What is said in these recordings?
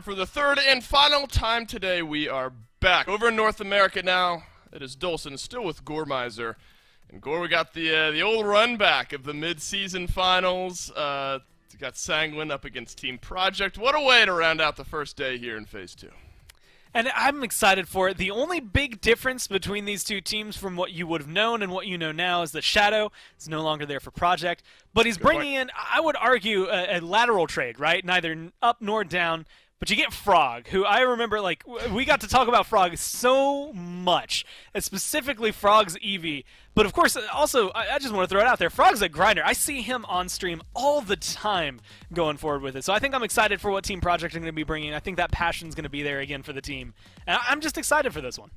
for the third and final time today. We are back over in North America now. It is Dolson, still with Goremizer. And Gore, we got the old run back of the mid-season finals. We got Sanguine up against Team Project. What a way to round out the first day here in Phase 2. And I'm excited for it. The only big difference between these two teams from what you would have known and what you know now is that Shadow is no longer there for Project. But he's bringing in, I would argue, a lateral trade, right? Neither up nor down. But you get Frog, who I remember, like, we got to talk about Frog so much, and specifically Frog's Eevee. But, of course, also, I just want to throw it out there. Frog's a grinder. I see him on stream all the time going forward with it. So I think I'm excited for what Team Project are going to be bringing. I think that passion's going to be there again for the team. And I'm just excited for this one.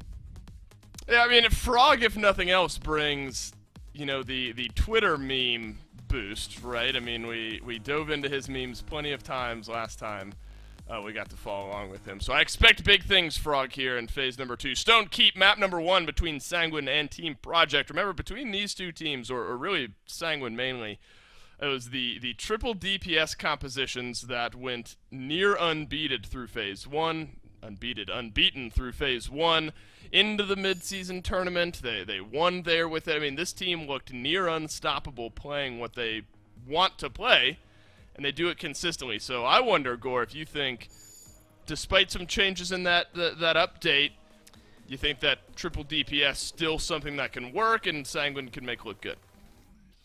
Yeah, I mean, Frog, if nothing else, brings, you know, the Twitter meme boost, right? I mean, we dove into his memes plenty of times last time. We got to follow along with him. So I expect big things, Frog, here in Phase number 2. Stone Keep, map number 1 between Sanguine and Team Project. Remember, between these two teams, or really Sanguine mainly, it was the triple DPS compositions that went near unbeaten through Phase 1, unbeaten through Phase 1, into the mid-season tournament. They won there with it. I mean, this team looked near unstoppable playing what they want to play, and they do it consistently. So I wonder, Gore, if you think, despite some changes in that update, you think that triple DPS still something that can work and Sanguine can make look good?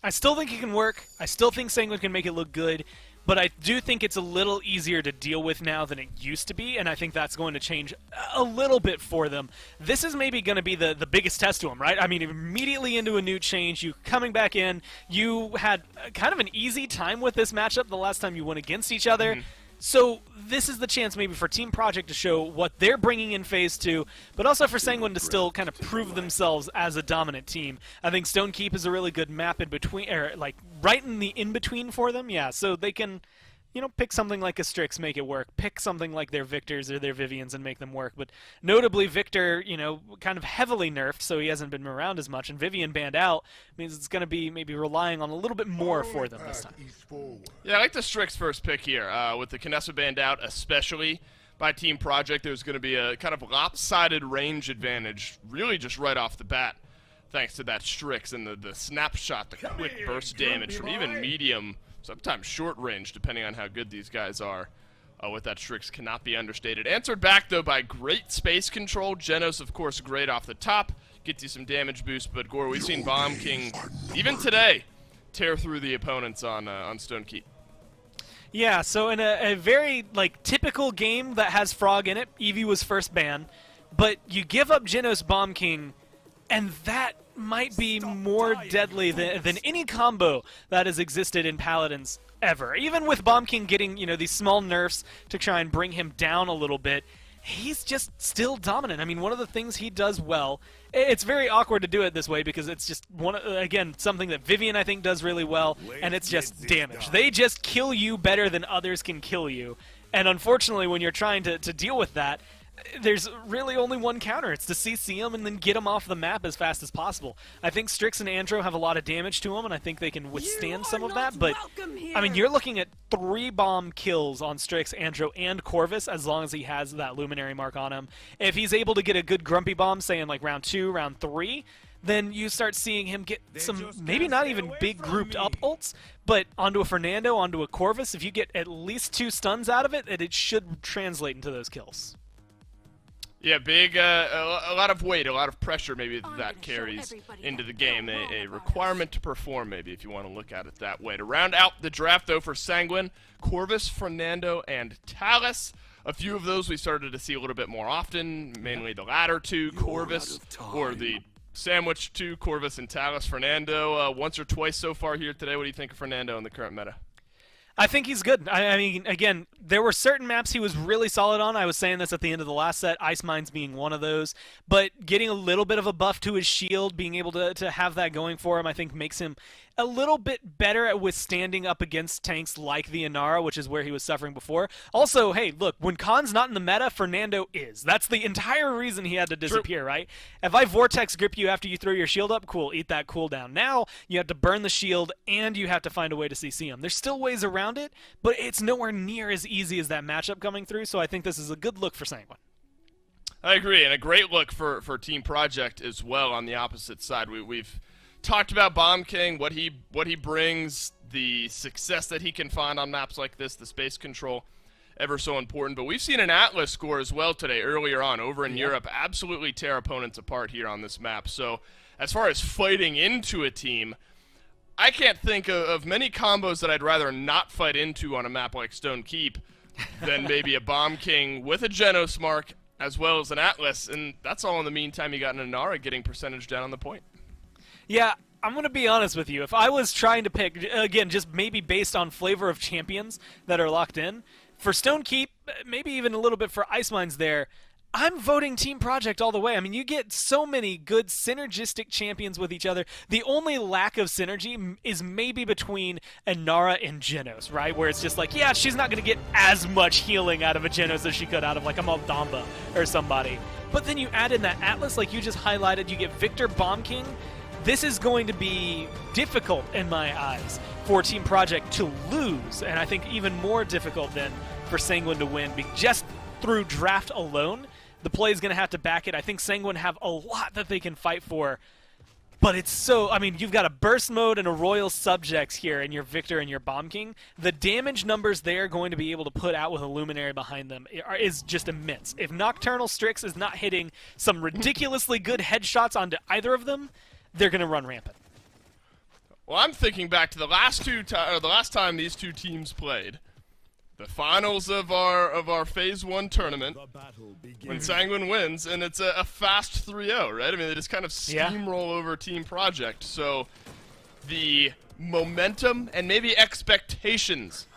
I still think it can work. I still think Sanguine can make it look good. But I do think it's a little easier to deal with now than it used to be, and I think that's going to change a little bit for them. This is maybe going to be the biggest test to them, right? I mean, immediately into a new change, you coming back in, you had kind of an easy time with this matchup the last time you went against each other. So this is the chance maybe for Team Project to show what they're bringing in Phase 2, but also for Sanguine to still kind of prove themselves as a dominant team. I think Stone Keep is a really good map in between, or like right in the in-between for them, yeah, so they can, you know, pick something like a Strix, make it work. Pick something like their Victors or their Vivians and make them work. But notably, Victor, you know, kind of heavily nerfed, so he hasn't been around as much. And Vivian banned out means it's going to be maybe relying on a little bit more for them this time. Yeah, I like the Strix first pick here. With the Kinessa banned out, especially by Team Project, there's going to be a kind of lopsided range advantage, really just right off the bat, thanks to that Strix and the snapshot, the quick burst damage from even medium, sometimes short range, depending on how good these guys are. With that Strix cannot be understated. Answered back, though, by great space control. Genos, of course, great off the top. Gets you some damage boost, but Gore, we've seen Bomb King, even today, tear through the opponents on Stone Keep. Yeah, so in a very, like, typical game that has Frog in it, Eevee was first banned, but you give up Genos Bomb King, and that might be more deadly than any combo that has existed in Paladins ever. Even with Bomb King getting, you know, these small nerfs to try and bring him down a little bit, he's just still dominant. I mean, one of the things he does well, it's very awkward to do it this way because it's just, again, something that Vivian, I think, does really well, and it's just damage. They just kill you better than others can kill you. And unfortunately, when you're trying to deal with that, there's really only one counter. It's to CC them and then get them off the map as fast as possible. I think Strix and Andro have a lot of damage to them, and I think they can withstand some of that. But, I mean, you're looking at 3 bomb kills on Strix, Andro, and Corvus as long as he has that Luminary mark on him. If he's able to get a good Grumpy Bomb, say in like round 2, round 3, then you start seeing him get some, maybe not even big grouped up ults, but onto a Fernando, onto a Corvus. If you get at least 2 stuns out of it, it should translate into those kills. Yeah, big, a lot of weight, a lot of pressure maybe that carries into the game. A requirement to perform maybe, if you want to look at it that way. To round out the draft, though, for Sanguine, Corvus, Fernando, and Talus. A few of those we started to see a little bit more often, mainly the latter two, Corvus, or the sandwich two, Corvus and Talus. Fernando, once or twice so far here today. What do you think of Fernando in the current meta? I think he's good. I mean, again, there were certain maps he was really solid on. I was saying this at the end of the last set, Ice Mines being one of those. But getting a little bit of a buff to his shield, being able to have that going for him, I think makes him a little bit better at withstanding up against tanks like the Inara, which is where he was suffering before. Also, hey, look, when Khan's not in the meta, Fernando is. That's the entire reason he had to disappear, True. Right? If I Vortex grip you after you throw your shield up, cool, eat that cooldown. Now, you have to burn the shield, and you have to find a way to CC him. There's still ways around around it, but it's nowhere near as easy as that matchup coming through, so I think this is a good look for Sanguine. I agree, and a great look for Team Project as well on the opposite side. We've talked about Bomb King, what he brings, the success that he can find on maps like this, the space control, ever so important. But we've seen an Atlas score as well today, earlier on, over in Europe, absolutely tear opponents apart here on this map. So as far as fighting into a team, I can't think of many combos that I'd rather not fight into on a map like Stone Keep than maybe a Bomb King with a Genos Mark as well as an Atlas, and that's all in the meantime you got an Inara getting percentage down on the point. Yeah, I'm going to be honest with you. If I was trying to pick, again, just maybe based on flavor of champions that are locked in, for Stone Keep, maybe even a little bit for Ice Mines there, I'm voting Team Project all the way. I mean, you get so many good synergistic champions with each other. The only lack of synergy is maybe between Inara and Genos, right? Where it's just like, yeah, she's not going to get as much healing out of a Genos as she could out of like a Maldamba or somebody. But then you add in that Atlas, like you just highlighted, you get Victor Bomb King. This is going to be difficult in my eyes for Team Project to lose, and I think even more difficult than for Sanguine to win, just through draft alone. The play is going to have to back it. I think Sanguine have a lot that they can fight for, but it's so, I mean, you've got a burst mode and a Royal Subjects here in your Victor and your Bomb King. The damage numbers they're going to be able to put out with a Luminary behind them is just immense. If Nocturnal Strix is not hitting some ridiculously good headshots onto either of them, they're going to run rampant. Well, I'm thinking back to the last time these two teams played. The finals of our Phase 1 tournament, when Sanguine wins, and it's a fast 3-0, right? I mean, they just kind of steamroll over Team Project. So the momentum and maybe expectations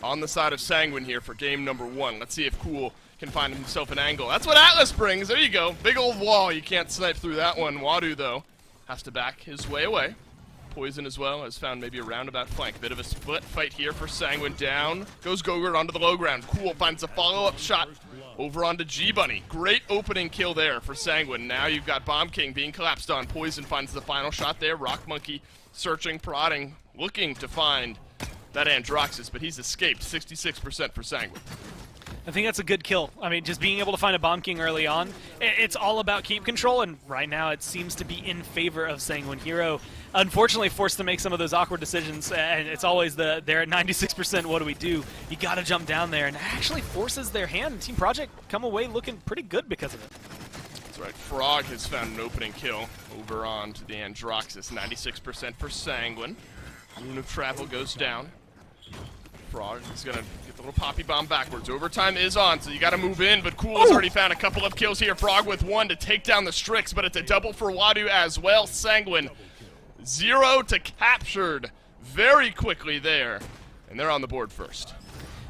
on the side of Sanguine here for game number 1. Let's see if Cool can find himself an angle. That's what Atlas brings. There you go. Big old wall. You can't snipe through that one. Wadu, though, has to back his way away. Poison as well has found maybe a roundabout flank. Bit of a split fight here for Sanguine. Down goes Gogurt onto the low ground. Cool finds a follow-up shot over onto G-Bunny. Great opening kill there for Sanguine. Now you've got Bomb King being collapsed on. Poison finds the final shot there. Rock Monkey searching, prodding, looking to find that Androxus, but he's escaped. 66% for Sanguine. I think that's a good kill. I mean, just being able to find a Bomb King early on, it's all about keep control, and right now it seems to be in favor of Sanguine. Hero, unfortunately, forced to make some of those awkward decisions, and it's always they're at 96%, what do we do? You got to jump down there, and it actually forces their hand. Team Project come away looking pretty good because of it. That's right. Frog has found an opening kill over onto the Androxus. 96% for Sanguine. Rune of Travel goes down. Frog is going to get the little poppy bomb backwards. Overtime is on, so you got to move in, but Cool has already found a couple of kills here. Frog with 1 to take down the Strix, but it's a double for Wadu as well. Sanguine 0 to captured very quickly there, and they're on the board first.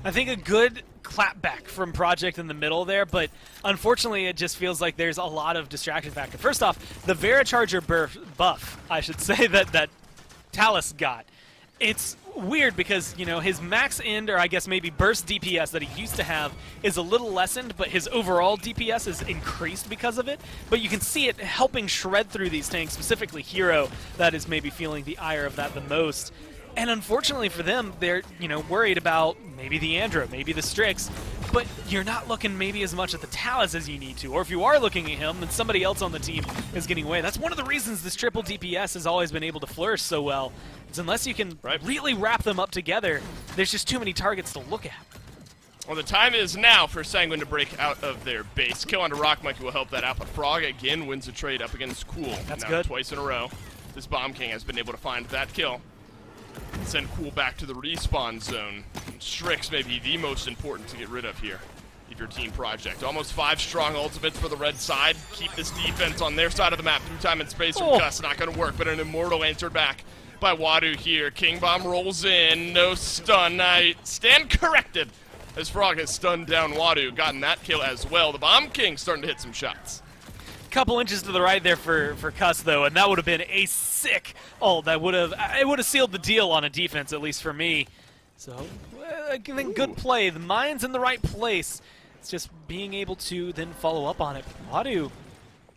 I think a good clapback from Project in the middle there, but unfortunately it just feels like there's a lot of distraction factor. First off, the Veracharger buff, I should say, that Talus got. It's weird because, you know, his max end, or I guess maybe burst DPS that he used to have is a little lessened, but his overall DPS is increased because of it. But you can see it helping shred through these tanks, specifically Hero, that is maybe feeling the ire of that the most. And unfortunately for them, they're, you know, worried about maybe the Andro, maybe the Strix, but you're not looking maybe as much at the Talus as you need to. Or if you are looking at him, then somebody else on the team is getting away. That's one of the reasons this triple DPS has always been able to flourish so well. Is unless you can really wrap them up together, there's just too many targets to look at. Well, the time is now for Sanguine to break out of their base. Kill onto Rock Monkey will help that out, but Frog again wins a trade up against Cool. That's now good. Twice in a row, this Bomb King has been able to find that kill. Send Cool back to the respawn zone. Strix may be the most important to get rid of here if your Team Project. Almost 5 strong ultimates for the red side. Keep this defense on their side of the map through time and space from Gus. Not going to work, but an Immortal answered back by Wadu here. King Bomb rolls in. No stun. I stand corrected as Frog has stunned down Wadu. Gotten that kill as well. The Bomb King starting to hit some shots. Couple inches to the right there for Cuss, though, and that would have been a sick ult. That would have sealed the deal on a defense, at least for me. So I think good play. The mind's in the right place. It's just being able to then follow up on it. Wadu,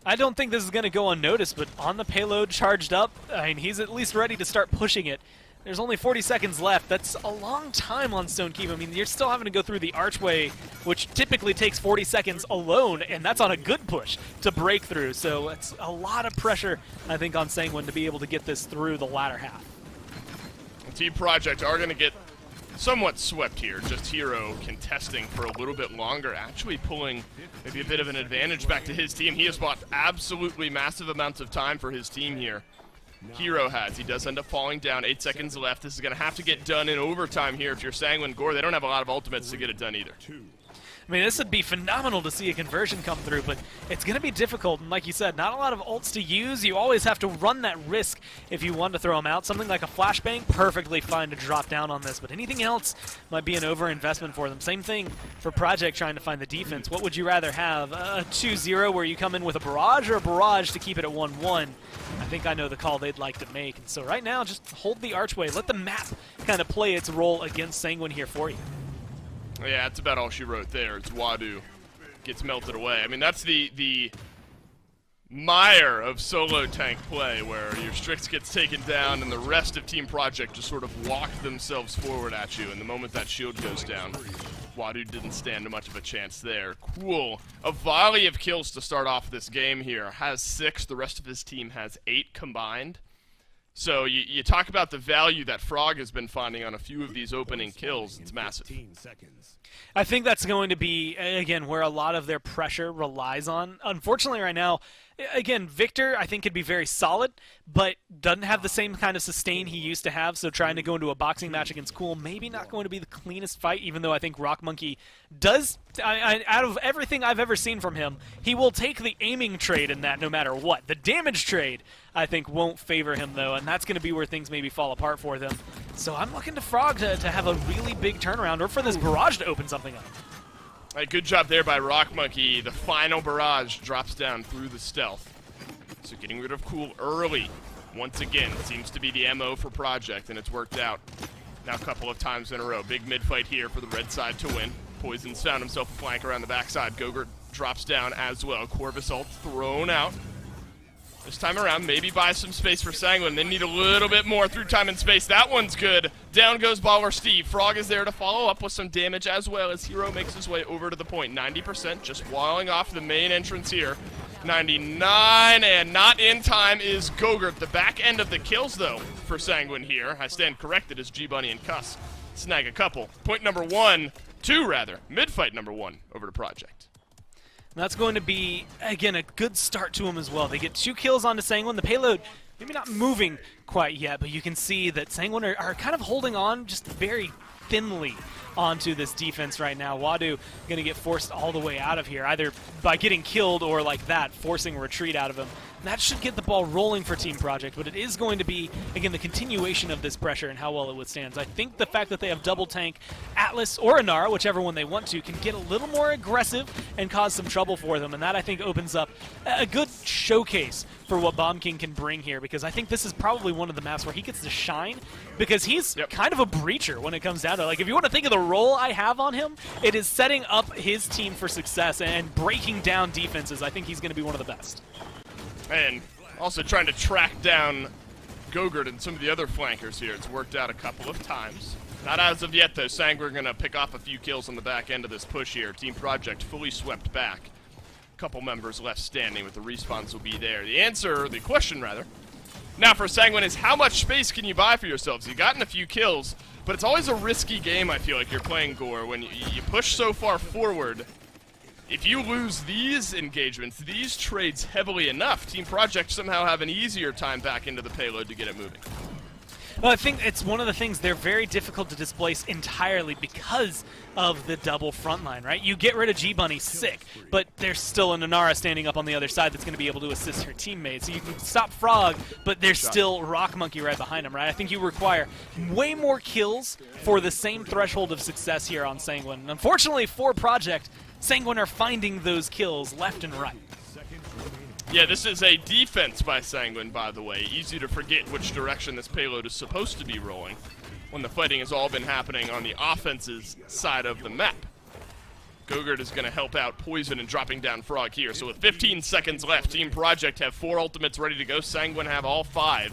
I don't think this is going to go unnoticed, but on the payload charged up, I mean, he's at least ready to start pushing it. There's only 40 seconds left. That's a long time on Stonekeep. I mean, you're still having to go through the archway, which typically takes 40 seconds alone, and that's on a good push to break through. So it's a lot of pressure, I think, on Sanguine to be able to get this through the latter half. Team Project are going to get somewhat swept here. Just Hero contesting for a little bit longer, actually pulling maybe a bit of an advantage back to his team. He has bought absolutely massive amounts of time for his team here. Hero has. He does end up falling down. 8 seconds left. This is going to have to get done in overtime here if you're Sanguine. Gore, they don't have a lot of ultimates to get it done either. I mean, this would be phenomenal to see a conversion come through, but it's going to be difficult. And like you said, not a lot of ults to use. You always have to run that risk if you want to throw them out. Something like a flashbang, perfectly fine to drop down on this, but anything else might be an overinvestment for them. Same thing for Project trying to find the defense. What would you rather have, a 2-0 where you come in with a barrage, or a barrage to keep it at 1-1? I think I know the call they'd like to make. And so right now, just hold the archway. Let the map kind of play its role against Sanguine here for you. Yeah, that's about all she wrote there. It's Wadu gets melted away. I mean, that's the mire of solo tank play where your Strix gets taken down and the rest of Team Project just sort of walk themselves forward at you. And the moment that shield goes down, Wadu didn't stand much of a chance there. Cool. A volley of kills to start off this game here. Has 6. The rest of his team has 8 combined. So you talk about the value that Frog has been finding on a few of these opening kills. It's massive. I think that's going to be, again, where a lot of their pressure relies on. Unfortunately, right now, again, Victor, I think, could be very solid, but doesn't have the same kind of sustain he used to have, so trying to go into a boxing match against Cool, maybe not going to be the cleanest fight, even though I think Rock Monkey does, out of everything I've ever seen from him, he will take the aiming trade in that no matter what. The damage trade, I think, won't favor him, though, and that's going to be where things maybe fall apart for them. So I'm looking to Frog to have a really big turnaround, or for this barrage to open something up. All right, good job there by Rock Monkey. The final barrage drops down through the stealth. So getting rid of Cool early, once again, seems to be the MO for Project, and it's worked out now a couple of times in a row. Big mid-fight here for the red side to win. Poison's found himself a flank around the backside. Gogurt drops down as well. Corvus ult thrown out. This time around, maybe buy some space for Sanguine. They need a little bit more through time and space. That one's good. Down goes Baller Steve. Frog is there to follow up with some damage as well as Hero makes his way over to the point. 90%, just walling off the main entrance here. 99, and not in time is Gogurt. The back end of the kills, though, for Sanguine here. I stand corrected as G-Bunny and Cuss snag a couple. Point number 1, 2 rather. Mid-fight number 1 over to Project. That's going to be, again, a good start to him as well. They get 2 kills onto Sanguine. The payload maybe not moving quite yet, but you can see that Sanguine are kind of holding on just very thinly onto this defense right now. Wadu going to get forced all the way out of here, either by getting killed or like that, forcing a retreat out of him. And that should get the ball rolling for Team Project, but it is going to be, again, the continuation of this pressure and how well it withstands. I think the fact that they have double tank Atlas or Inara, whichever one they want to, can get a little more aggressive and cause some trouble for them, and that, I think, opens up a good showcase for what Bomb King can bring here, because I think this is probably one of the maps where he gets to shine, because he's kind of a breacher when it comes down to it. Like, if you want to think of the role I have on him, it is setting up his team for success and breaking down defenses. I think he's going to be one of the best. And also trying to track down Gogurt and some of the other flankers here. It's worked out a couple of times. Not as of yet, though. Sanguine are going to pick off a few kills on the back end of this push here. Team Project fully swept back. Couple members left standing, with the respawns will be there. The answer, the question rather, now for Sanguine is how much space can you buy for yourselves? You've gotten a few kills, but it's always a risky game, I feel like, you're playing Gore. When you push so far forward, if you lose these engagements, these trades heavily enough, Team Project somehow have an easier time back into the payload to get it moving. Well, I think it's one of the things they're very difficult to displace entirely because of the double front line, right? You get rid of G-Bunny, sick, but there's still an Inara standing up on the other side that's going to be able to assist her teammates. So you can stop Frog, but there's still Rock Monkey right behind him, right? I think you require way more kills for the same threshold of success here on Sanguine. Unfortunately for Project, Sanguine are finding those kills left and right. Yeah, this is a defense by Sanguine, by the way. Easy to forget which direction this payload is supposed to be rolling when the fighting has all been happening on the offense's side of the map. Gogurt is going to help out Poison and dropping down Frog here. So with 15 seconds left, Team Project have 4 ultimates ready to go. Sanguine have all 5.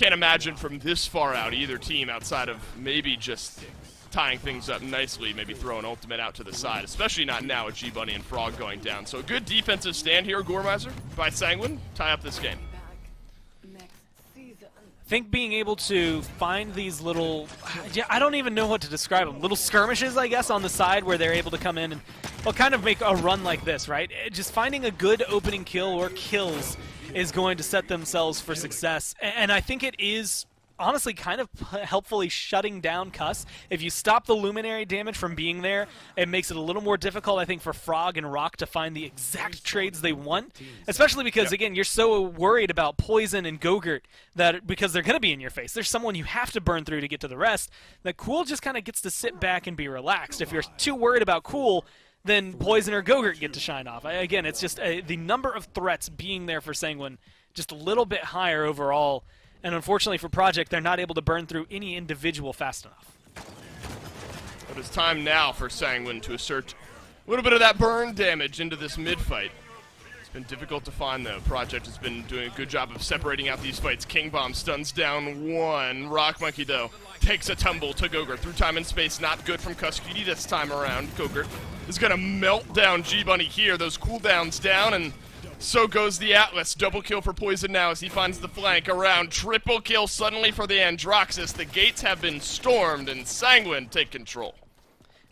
can't imagine from this far out either team, outside of maybe just tying things up nicely, maybe throw an ultimate out to the side, especially not now with G-Bunny and Frog going down. So a good defensive stand here, Goremizer, by Sanguine, tie up this game. I think being able to find these little, I don't even know what to describe them, little skirmishes, I guess, on the side where they're able to come in and, well, kind of make a run like this, right? Just finding a good opening kill or kills is going to set themselves for success. And I think it is honestly kind of helpfully shutting down Cuss. If you stop the Luminary damage from being there, it makes it a little more difficult, I think, for Frog and Rock to find the exact trades they want, especially because, again, you're so worried about Poison and Gogurt that because they're going to be in your face. There's someone you have to burn through to get to the rest, that Cool just kind of gets to sit back and be relaxed. If you're too worried about Cool, then Poison or Gogurt get to shine off. Again, it's just the number of threats being there for Sanguine just a little bit higher overall. And unfortunately for Project, they're not able to burn through any individual fast enough. But it's time now for Sanguine to assert a little bit of that burn damage into this mid-fight. It's been difficult to find, though. Project has been doing a good job of separating out these fights. King Bomb stuns down one. Rock Monkey, though, takes a tumble to Gogurt. Through time and space, not good from Cuskity this time around. Gogurt is going to melt down G-Bunny here. Those cooldowns down, and so goes the Atlas. Double kill for Poison now as he finds the flank around. Triple kill suddenly for the Androxus. The gates have been stormed, and Sanguine take control.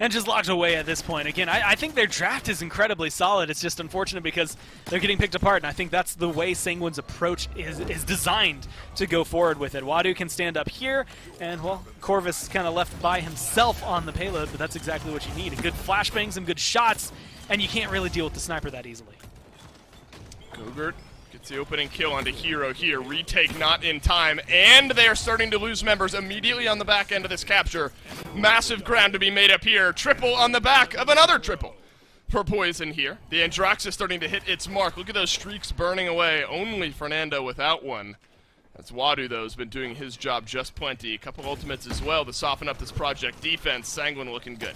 And just locked away at this point. Again, I think their draft is incredibly solid. It's just unfortunate because they're getting picked apart, and I think that's the way Sanguine's approach is designed to go forward with it. Wadu can stand up here, and, well, Corvus kind of left by himself on the payload, but that's exactly what you need. A good flashbang, some good shots, and you can't really deal with the sniper that easily. Gogurt gets the opening kill onto Hero here. Retake not in time, and they are starting to lose members immediately on the back end of this capture. Massive ground to be made up here. Triple on the back of another triple for Poison here. The Androxus starting to hit its mark. Look at those streaks burning away. Only Fernando without one. That's Wadu, though, has been doing his job just plenty. A couple ultimates as well to soften up this Project defense. Sanguine looking good.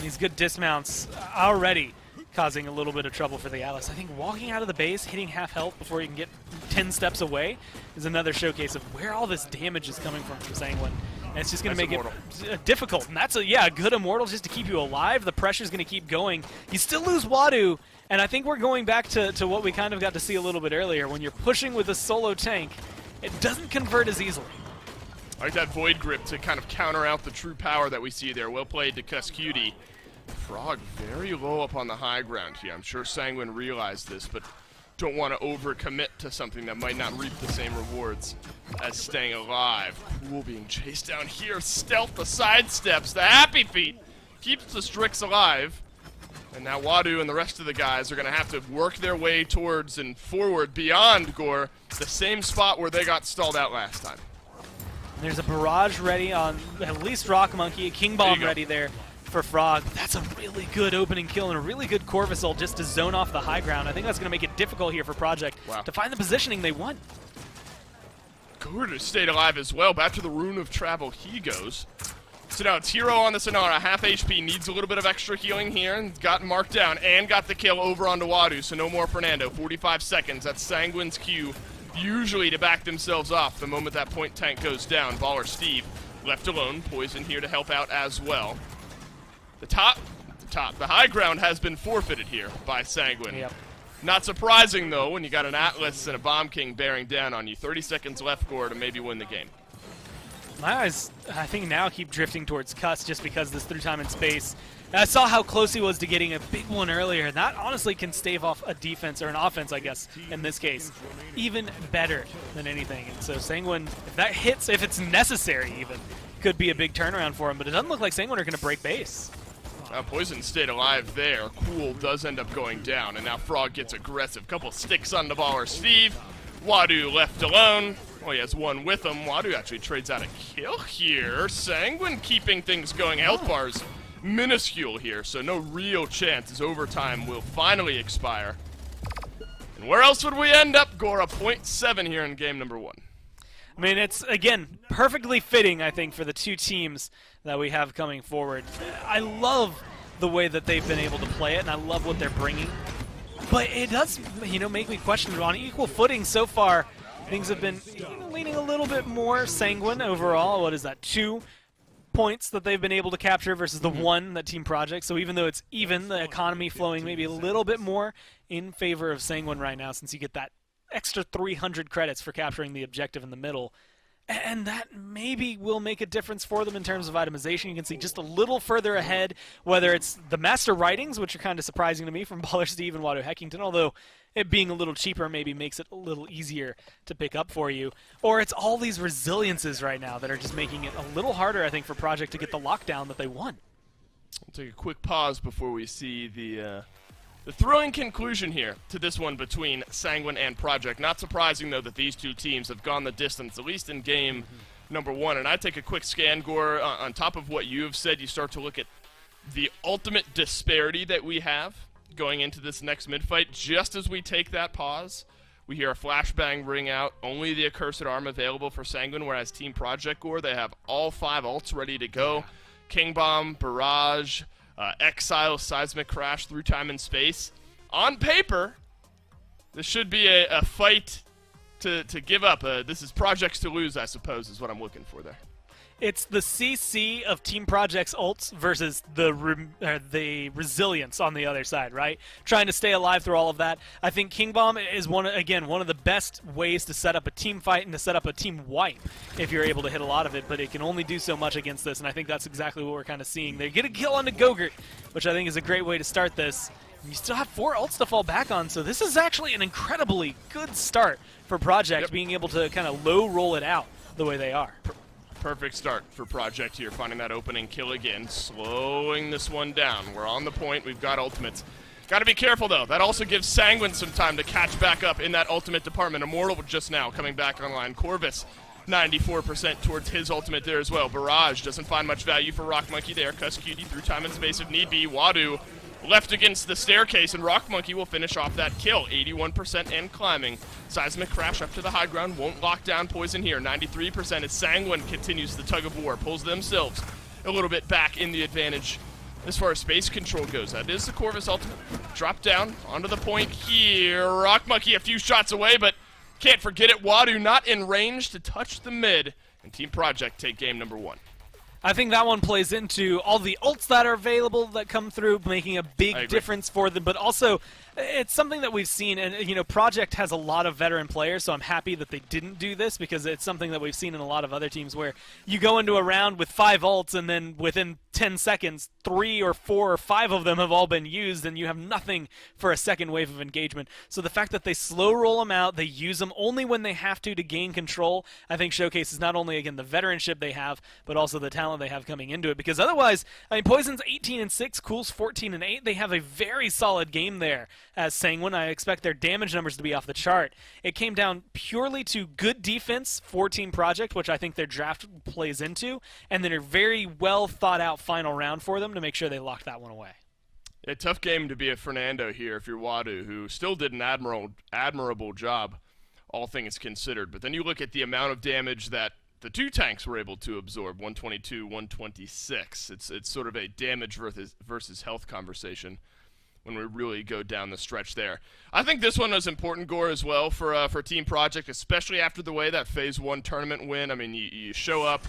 These good dismounts already causing a little bit of trouble for the Atlas. I think walking out of the base, hitting half health before you can get 10 steps away is another showcase of where all this damage is coming from Sanguine. And it's just going to make it difficult. And that's a good Immortal just to keep you alive. The pressure's going to keep going. You still lose Wadu, and I think we're going back to what we kind of got to see a little bit earlier. When you're pushing with a solo tank, it doesn't convert as easily. I like that Void Grip to kind of counter out the true power that we see there. Well played to Cuskity. Frog very low up on the high ground here. I'm sure Sanguine realized this, but don't want to overcommit to something that might not reap the same rewards as staying alive. Cool being chased down here. Stealth the sidesteps. The Happy Feet keeps the Strix alive. And now Wadu and the rest of the guys are going to have to work their way towards and forward beyond Gore, the same spot where they got stalled out last time. There's a barrage ready on at least Rock Monkey, a King Bomb ready there for Frog. That's a really good opening kill and a really good Corvus ult just to zone off the high ground. I think that's going to make it difficult here for Project to find the positioning they want. Gogurt stayed alive as well. Back to the Rune of Travel he goes. So now it's Hero on the Sonara, half HP, needs a little bit of extra healing here, and got marked down, and got the kill over onto Wadu, so no more Fernando. 45 seconds, that's Sanguine's cue, usually to back themselves off the moment that point tank goes down. Baller Steve left alone, Poison here to help out as well. The high ground has been forfeited here by Sanguine. Yep. Not surprising, though, when you got an Atlas and a Bomb King bearing down on you. 30 seconds left, Gore, to maybe win the game. My eyes, I think, now keep drifting towards Cuss just because this through time and space. I saw how close he was to getting a big one earlier, and that honestly can stave off a defense, or an offense, I guess, in this case, even better than anything. And so Sanguine, if that hits, if it's necessary even, could be a big turnaround for him, but it doesn't look like Sanguine are going to break base. Poison stayed alive there. Cool does end up going down, and now Frog gets aggressive. Couple sticks on the baller Steve. Wadu left alone. Oh, he has one with him. Wadu actually trades out a kill here. Sanguine keeping things going. Health bars minuscule here, so no real chance as overtime will finally expire. And where else would we end up, Gora? 0.7 here in game number 1. I mean, it's, again, perfectly fitting, I think, for the two teams that we have coming forward. I love the way that they've been able to play it, and I love what they're bringing. But it does, make me question, on equal footing so far, things have been leaning a little bit more Sanguine overall. What is that, 2 points that they've been able to capture versus the 1 that Team Project. So even though it's even, the economy flowing maybe a little bit more in favor of Sanguine right now, since you get that extra 300 credits for capturing the objective in the middle. And that maybe will make a difference for them in terms of itemization. You can see just a little further ahead, whether it's the Master Writings, which are kind of surprising to me from Baller Steve and Watto Heckington, although it being a little cheaper maybe makes it a little easier to pick up for you. Or it's all these resiliences right now that are just making it a little harder, I think, for Project to get the lockdown that they want. We'll take a quick pause before we see the thrilling conclusion here to this one between Sanguine and Project. Not surprising, though, that these two teams have gone the distance, at least in game number 1. And I take a quick scan, Gore, on top of what you have said. You start to look at the ultimate disparity that we have going into this next mid-fight. Just as we take that pause, we hear a flashbang ring out. Only the Accursed Arm available for Sanguine, whereas Team Project, Gore, they have all 5 ults ready to go. King Bomb, Barrage, Exile, Seismic Crash, Through Time and Space. On paper, this should be a fight to give up. This is Projects to lose, I suppose, is what I'm looking for there. It's the CC of Team Project's ults versus the resilience on the other side, right? Trying to stay alive through all of that. I think King Bomb is one of the best ways to set up a team fight and to set up a team wipe if you're able to hit a lot of it, but it can only do so much against this, and I think that's exactly what we're kind of seeing. They get a kill on the Gogurt, which I think is a great way to start this. And you still have 4 ults to fall back on, so this is actually an incredibly good start for Project, being able to kind of low roll it out the way they are. Perfect start for Project here, finding that opening kill again, slowing this one down. We're on the point, we've got ultimates. Got to be careful, though. That also gives Sanguine some time to catch back up in that ultimate department. Immortal just now coming back online. Corvus, 94% towards his ultimate there as well. Barrage doesn't find much value for Rock Monkey there. Cuss Cutie through time and space if need be. Watto left against the staircase, and Rock Monkey will finish off that kill. 81% and climbing. Seismic Crash up to the high ground. Won't lock down Poison here. 93% as Sanguine continues the tug of war. Pulls themselves a little bit back in the advantage as far as space control goes. That is the Corvus ultimate. Drop down onto the point here. Rock Monkey a few shots away, but can't forget it. Watto not in range to touch the mid. And Team Project take game number 1. I think that one plays into all the ults that are available that come through, making a big difference for them. But also, it's something that we've seen, and, you know, Project has a lot of veteran players, so I'm happy that they didn't do this, because it's something that we've seen in a lot of other teams where you go into a round with 5 ults, and then within 10 seconds, 3 or 4 or 5 of them have all been used, and you have nothing for a second wave of engagement. So the fact that they slow roll them out, they use them only when they have to gain control, I think showcases not only, again, the veteranship they have, but also the talent they have coming into it. Because otherwise, I mean, Poison's 18-6, Cool's 14-8. They have a very solid game there as Sanguine. I expect their damage numbers to be off the chart. It came down purely to good defense for Team Project, which I think their draft plays into, and then a very well thought out final round for them to make sure they locked that one away. A tough game to be a Fernando here if you're Watto, who still did an admirable job, all things considered. But then you look at the amount of damage that the 2 tanks were able to absorb, 122, 126. It's sort of a damage versus health conversation when we really go down the stretch there. I think this one was important, Gore, as well for Team Project, especially after the way that Phase 1 tournament win. I mean, you show up,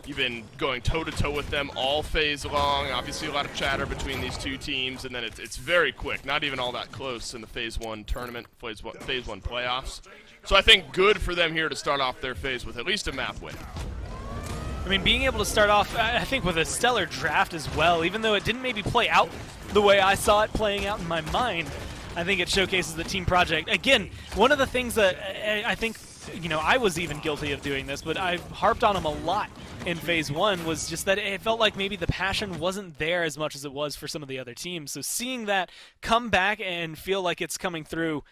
you've been going toe-to-toe with them all phase long. Obviously a lot of chatter between these two teams, and then it's very quick, not even all that close in the Phase 1 tournament, Phase 1 playoffs. So I think good for them here to start off their phase with at least a map win. I mean, being able to start off, I think, with a stellar draft as well, even though it didn't maybe play out the way I saw it playing out in my mind, I think it showcases the Team Project. Again, one of the things that I think, you know, I was even guilty of doing this, but I harped on them a lot in Phase 1, was just that it felt like maybe the passion wasn't there as much as it was for some of the other teams. So seeing that come back and feel like it's coming through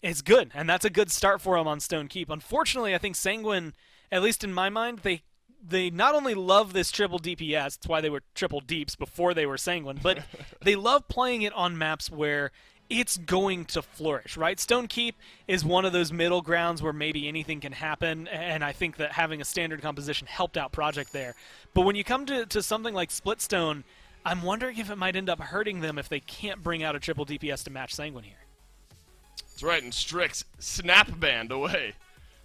is good, and that's a good start for them on Stone Keep. Unfortunately, I think Sanguine, at least in my mind, they not only love this triple DPS, that's why they were triple deeps before they were Sanguine, but they love playing it on maps where it's going to flourish, right? Stone Keep is one of those middle grounds where maybe anything can happen, and I think that having a standard composition helped out Project there. But when you come to something like Splitstone, I'm wondering if it might end up hurting them if they can't bring out a triple DPS to match Sanguine here. That's right, and Strix snap band away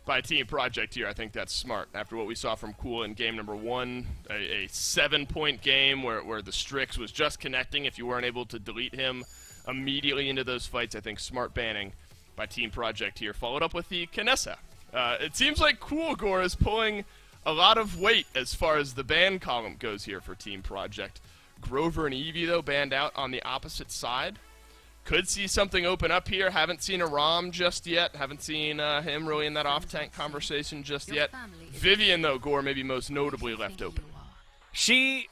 by Team Project here. I think that's smart. After what we saw from Cool in game number 1, a 7-point game where the Strix was just connecting if you weren't able to delete him immediately into those fights. I think smart banning by Team Project here. Followed up with the Kinessa. It seems like Cool Gore is pulling a lot of weight as far as the ban column goes here for Team Project. Grover and Eevee, though, banned out on the opposite side. Could see something open up here. Haven't seen a Rom just yet. Haven't seen him really in that off-tank conversation just yet. Vivian, though, Gore maybe most notably left open.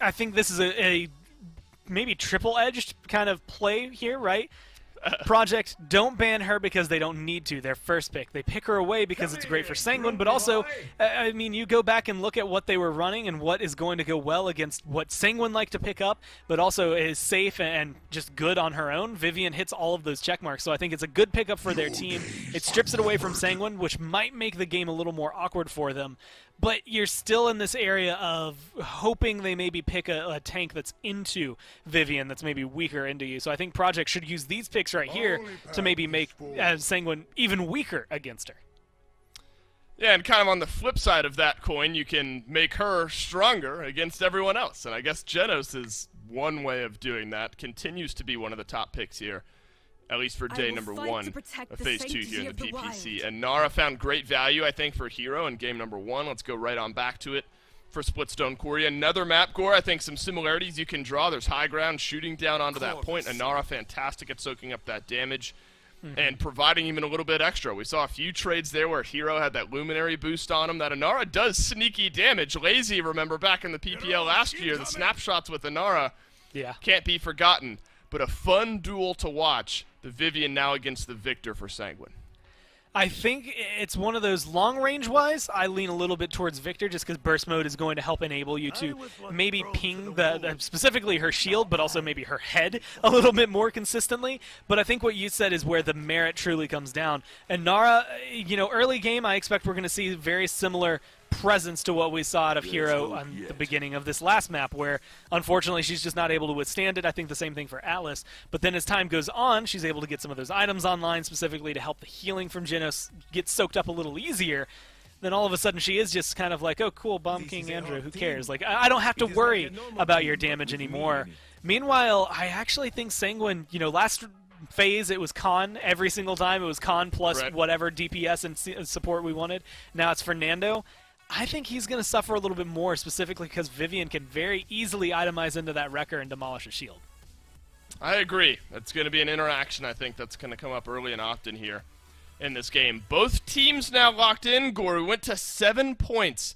I think this is a maybe triple-edged kind of play here, right? Project don't ban her because they don't need to. Their first pick. They pick her away because it's great for Sanguine, but also, I mean, you go back and look at what they were running and what is going to go well against what Sanguine like to pick up, but also is safe and just good on her own. Vivian hits all of those check marks, so I think it's a good pickup for their team. It strips it away from Sanguine, which might make the game a little more awkward for them. But you're still in this area of hoping they maybe pick a tank that's into Vivian, that's maybe weaker into you. So I think Project should use these picks right here to maybe make Sanguine even weaker against her. Yeah, and kind of on the flip side of that coin, you can make her stronger against everyone else. And I guess Genos is one way of doing that. Continues to be one of the top picks here, at least for day number 1 of Phase 2 here in the PPC. And Nara found great value, I think, for Hero in game number 1. Let's go right on back to it for Splitstone Quarry. Another map, Gore, I think some similarities you can draw. There's high ground shooting down onto that point. And Nara fantastic at soaking up that damage and providing even a little bit extra. We saw a few trades there where Hero had that Luminary boost on him. That Inara does sneaky damage. Lazy, remember, back in the PPL last year, the snapshots with Inara can't be forgotten. But a fun duel to watch. The Vivian now against the Victor for Sanguine. I think it's one of those long-range-wise. I lean a little bit towards Victor just because Burst Mode is going to help enable you to maybe ping specifically her shield, but also maybe her head a little bit more consistently. But I think what you said is where the merit truly comes down. And Nara, early game, I expect we're going to see very similar presence to what we saw out of Hero on the beginning of this last map, where unfortunately she's just not able to withstand it. I think the same thing for Atlas. But then as time goes on, she's able to get some of those items online specifically to help the healing from Genos get soaked up a little easier. Then all of a sudden she is just kind of like, oh cool, Bomb King Andrew, who cares? Like, I don't have to worry about your damage anymore. Meanwhile, I actually think Sanguine, last phase it was Khan every single time. It was Khan plus whatever DPS and support we wanted. Now it's Fernando. I think he's going to suffer a little bit more, specifically because Vivian can very easily itemize into that Wrecker and demolish a shield. I agree. That's going to be an interaction, I think, that's going to come up early and often here in this game. Both teams now locked in. Gore, we went to 7 points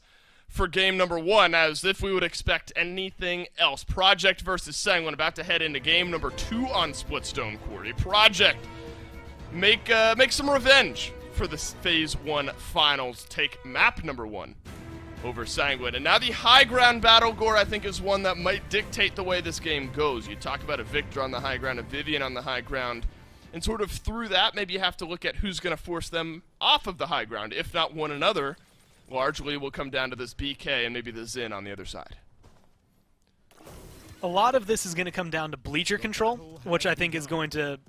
for game number 1, as if we would expect anything else. Project versus Sanguine, about to head into game number 2 on Splitstone Quarry. Project, make some revenge for the Phase 1 finals. Take map number 1 over Sanguine. And now the high ground battle, Gore, I think is one that might dictate the way this game goes. You talk about a Victor on the high ground, a Vivian on the high ground, and sort of through that, maybe you have to look at who's going to force them off of the high ground, if not one another. Largely will come down to this BK and maybe the Xin on the other side. A lot of this is going to come down to bleacher control, which I think is going to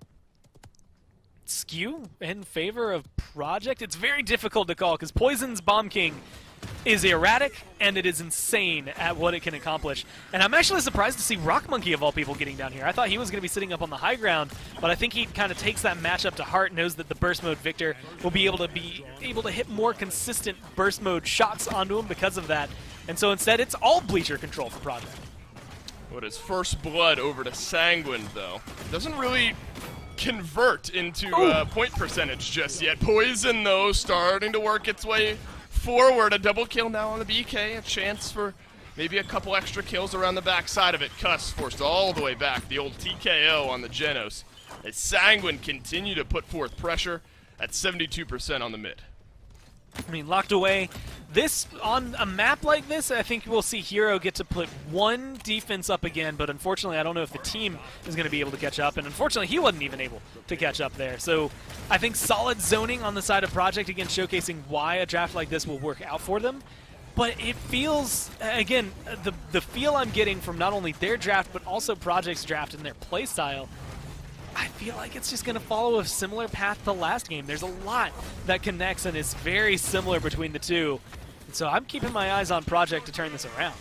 skew in favor of Project. It's very difficult to call because Poison's Bomb King is erratic and it is insane at what it can accomplish. And I'm actually surprised to see Rock Monkey of all people getting down here. I thought he was going to be sitting up on the high ground, but I think he kind of takes that matchup to heart, knows that the Burst Mode Victor will be able to hit more consistent Burst Mode shots onto him because of that. And so instead it's all bleacher control for Project. But his first blood over to Sanguine, though, doesn't really convert into point percentage just yet. Poison, though, starting to work its way forward. A double kill now on the BK. A chance for maybe a couple extra kills around the backside of it. Cuss forced all the way back. The old TKO on the Genos. As Sanguine continue to put forth pressure at 72% on the mid. I mean, locked away. This, on a map like this, I think we'll see Hero get to put one defense up again, but unfortunately I don't know if the team is going to be able to catch up, and unfortunately he wasn't even able to catch up there. So I think solid zoning on the side of Project, again, showcasing why a draft like this will work out for them. But it feels, again, the feel I'm getting from not only their draft, but also Project's draft and their playstyle, I feel like it's just going to follow a similar path to last game. There's a lot that connects and is very similar between the two. And so I'm keeping my eyes on Project to turn this around.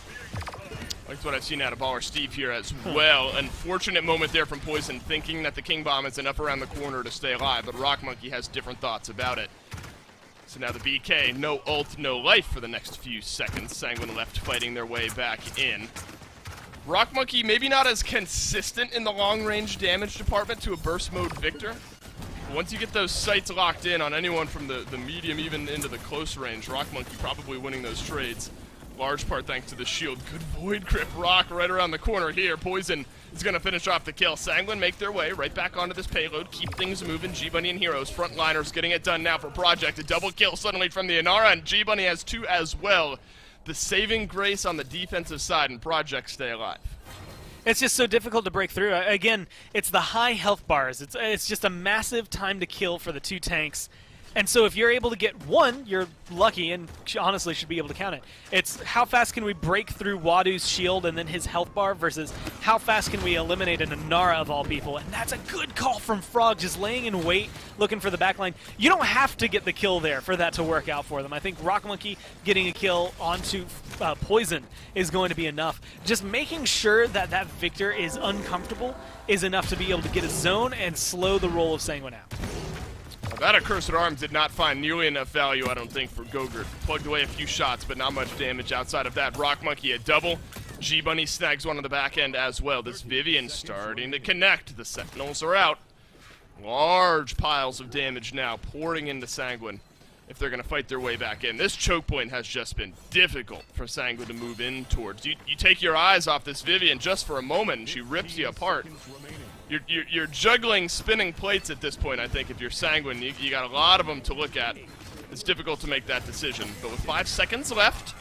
That's what I've seen out of Baller Steve here as well. Unfortunate moment there from Poison, thinking that the King Bomb is enough around the corner to stay alive, but Rock Monkey has different thoughts about it. So now the BK, no ult, no life for the next few seconds. Sanguine left fighting their way back in. Rock Monkey maybe not as consistent in the long-range damage department to a burst mode Victor. Once you get those sights locked in on anyone from the medium even into the close range, Rock Monkey probably winning those trades. Large part thanks to the shield. Good Void Grip Rock right around the corner here. Poison is going to finish off the kill. Sanguine make their way right back onto this payload. Keep things moving. G-Bunny and Heroes. Frontliners getting it done now for Project. A double kill suddenly from the Inara, and G-Bunny has 2 as well. The saving grace on the defensive side, and Project stay alive. It's just so difficult to break through. Again, it's the high health bars. It's just a massive time to kill for the 2 tanks. And so if you're able to get 1, you're lucky and honestly should be able to count it. It's how fast can we break through Wadu's shield and then his health bar versus how fast can we eliminate an Inara of all people. And that's a good call from Frog, just laying in wait, looking for the backline. You don't have to get the kill there for that to work out for them. I think Rock Monkey getting a kill onto Poison is going to be enough. Just making sure that that Victor is uncomfortable is enough to be able to get a zone and slow the roll of Sanguine out. That Accursed Arms did not find nearly enough value, I don't think, for Gogurt. Plugged away a few shots, but not much damage outside of that. Rock Monkey a double. G-Bunny snags one on the back end as well. This Vivian starting to connect. The Sentinels are out. Large piles of damage now pouring into Sanguine if they're going to fight their way back in. This choke point has just been difficult for Sanguine to move in towards. You take your eyes off this Vivian just for a moment, and she rips you apart. You're juggling spinning plates at this point, I think, if you're Sanguine. You got a lot of them to look at. It's difficult to make that decision. But with 5 seconds left,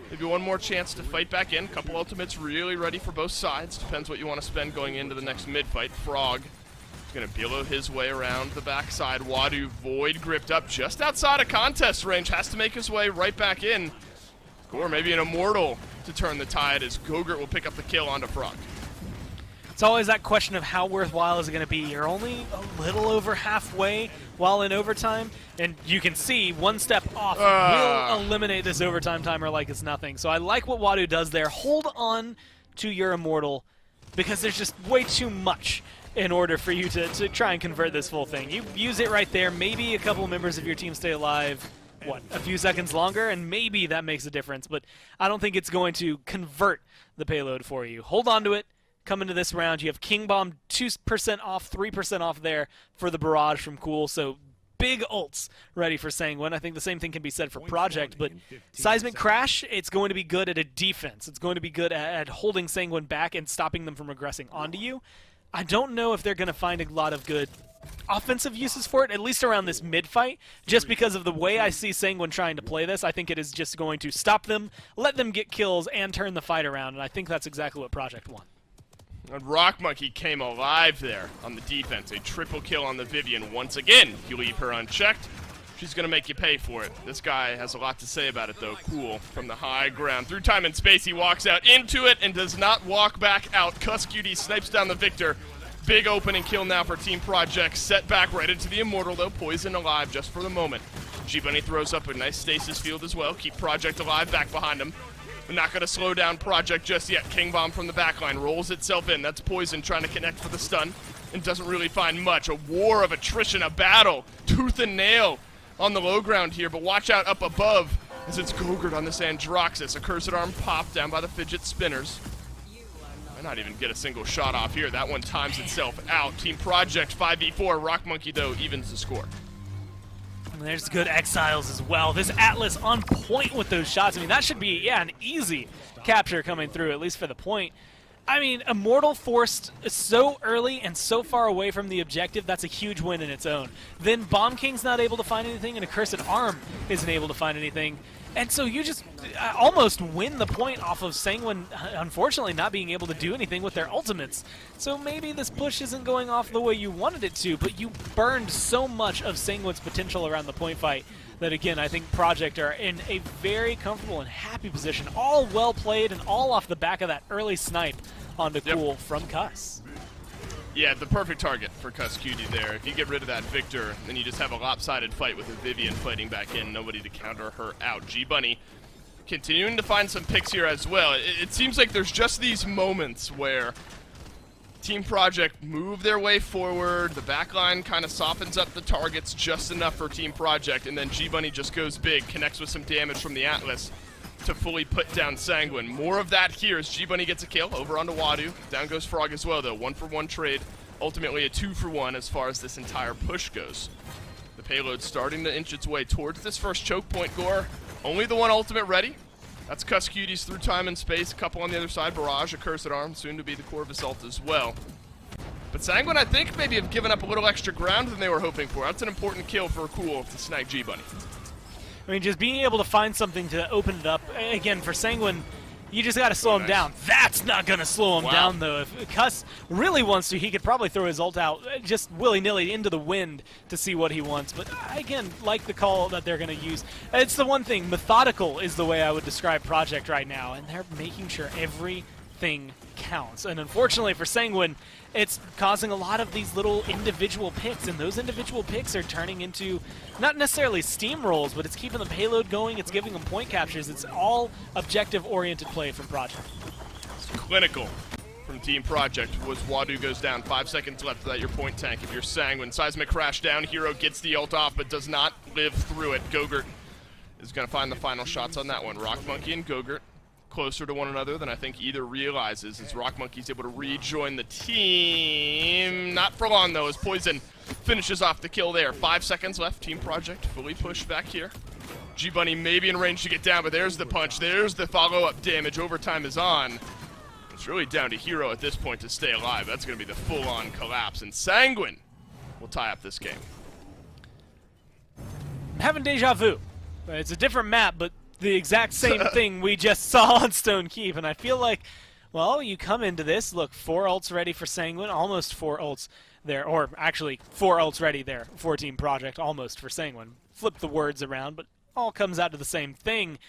maybe one more chance to fight back in. Couple ultimates really ready for both sides. Depends what you want to spend going into the next mid-fight. Frog is going to billow his way around the backside. Wadu Void gripped up just outside of contest range. Has to make his way right back in. Or maybe an Immortal to turn the tide as Gogurt will pick up the kill onto Frog. It's always that question of how worthwhile is it going to be. You're only a little over halfway while in overtime, and you can see 1 step off will eliminate this overtime timer like it's nothing. So I like what Wadu does there. Hold on to your Immortal, because there's just way too much in order for you to try and convert this full thing. You use it right there. Maybe a couple members of your team stay alive, a few seconds longer, and maybe that makes a difference. But I don't think it's going to convert the payload for you. Hold on to it. Come into this round, you have King Bomb 2% off, 3% off there for the Barrage from Cool, so big ults ready for Sanguine. I think the same thing can be said for Project, but Seismic Crash, it's going to be good at a defense. It's going to be good at holding Sanguine back and stopping them from regressing onto you. I don't know if they're going to find a lot of good offensive uses for it, at least around this mid-fight, just because of the way I see Sanguine trying to play this. I think it is just going to stop them, let them get kills, and turn the fight around, and I think that's exactly what Project wants. And Rock Monkey came alive there on the defense. A triple kill on the Vivian once again. If you leave her unchecked, she's going to make you pay for it. This guy has a lot to say about it, though. Cool from the high ground. Through time and space, he walks out into it and does not walk back out. Cuss Cutie snipes down the Victor. Big opening kill now for Team Project. Set back right into the Immortal, though. Poison alive just for the moment. G-Bunny throws up a nice stasis field as well. Keep Project alive back behind him. We're not going to slow down Project just yet. King Bomb from the backline rolls itself in. That's Poison trying to connect for the stun and doesn't really find much. A war of attrition, a battle, tooth and nail on the low ground here, but watch out up above as it's Gogurt on this Androxus. Accursed Arm popped down by the Fidget Spinners. Might not even get a single shot off here. That one times itself out. Team Project 5v4. Rock Monkey, though, evens the score. And there's good Exiles as well. This Atlas on point with those shots. I mean, that should be, yeah, an easy capture coming through, at least for the point. I mean, Immortal forced so early and so far away from the objective, that's a huge win in its own. Then Bomb King's not able to find anything, and Accursed Arm isn't able to find anything. And so you just almost win the point off of Sanguine, unfortunately, not being able to do anything with their ultimates. So maybe this push isn't going off the way you wanted it to, but you burned so much of Sanguine's potential around the point fight that, again, I think Project are in a very comfortable and happy position. All well played and all off the back of that early snipe onto Cool from Cuss. Yeah, the perfect target for Cutie there. If you get rid of that Victor, then you just have a lopsided fight with a Vivian fighting back in, nobody to counter her out. G-Bunny continuing to find some picks here as well. It seems like there's just these moments where Team Project move their way forward, the backline kind of softens up the targets just enough for Team Project, and then G-Bunny just goes big, connects with some damage from the Atlas to fully put down Sanguine. More of that here as G-Bunny gets a kill over onto Wadu. Down goes Frog as well, though. 1-for-1 trade. Ultimately a 2-for-1 as far as this entire push goes. The payload starting to inch its way towards this first choke point, Gore. Only the one ultimate ready. That's Cutie's through time and space. A couple on the other side. Barrage, a Cursed Arm, soon to be the Core Assault as well. But Sanguine, I think, maybe have given up a little extra ground than they were hoping for. That's an important kill for Cool to snag G-Bunny. I mean, just being able to find something to open it up. Again, for Sanguine, you just got to slow him down. That's not going to slow him down, though. If Cuss really wants to, he could probably throw his ult out just willy-nilly into the wind to see what he wants. But again, like the call that they're going to use. It's the one thing. Methodical is the way I would describe Project right now, and they're making sure everything counts. And unfortunately for Sanguine, it's causing a lot of these little individual picks, and those individual picks are turning into not necessarily steamrolls, but it's keeping the payload going, it's giving them point captures. It's all objective-oriented play from Project. It's clinical from Team Project was Wadu goes down. 5 seconds left without your point tank if you're Sanguine. Seismic crash down. Hero gets the ult off, but does not live through it. Gogurt is going to find the final shots on that one. Rock Monkey and Gogurt closer to one another than I think either realizes as Rock Monkey's able to rejoin the team. Not for long, though, as Poison finishes off the kill there. 5 seconds left. Team Project fully pushed back here. G-Bunny maybe in range to get down, but there's the punch. There's the follow-up damage. Overtime is on. It's really down to Hero at this point to stay alive. That's going to be the full-on collapse, and Sanguine will tie up this game. I'm having deja vu. It's a different map, but the exact same thing we just saw on Stone Keep, and I feel like, well, you come into this, look, 4 ults ready for Sanguine, almost 4 ults there, or actually 4 ults ready there for Team Project, almost for Sanguine. Flip the words around, but all comes out to the same thing.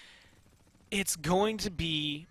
It's going to be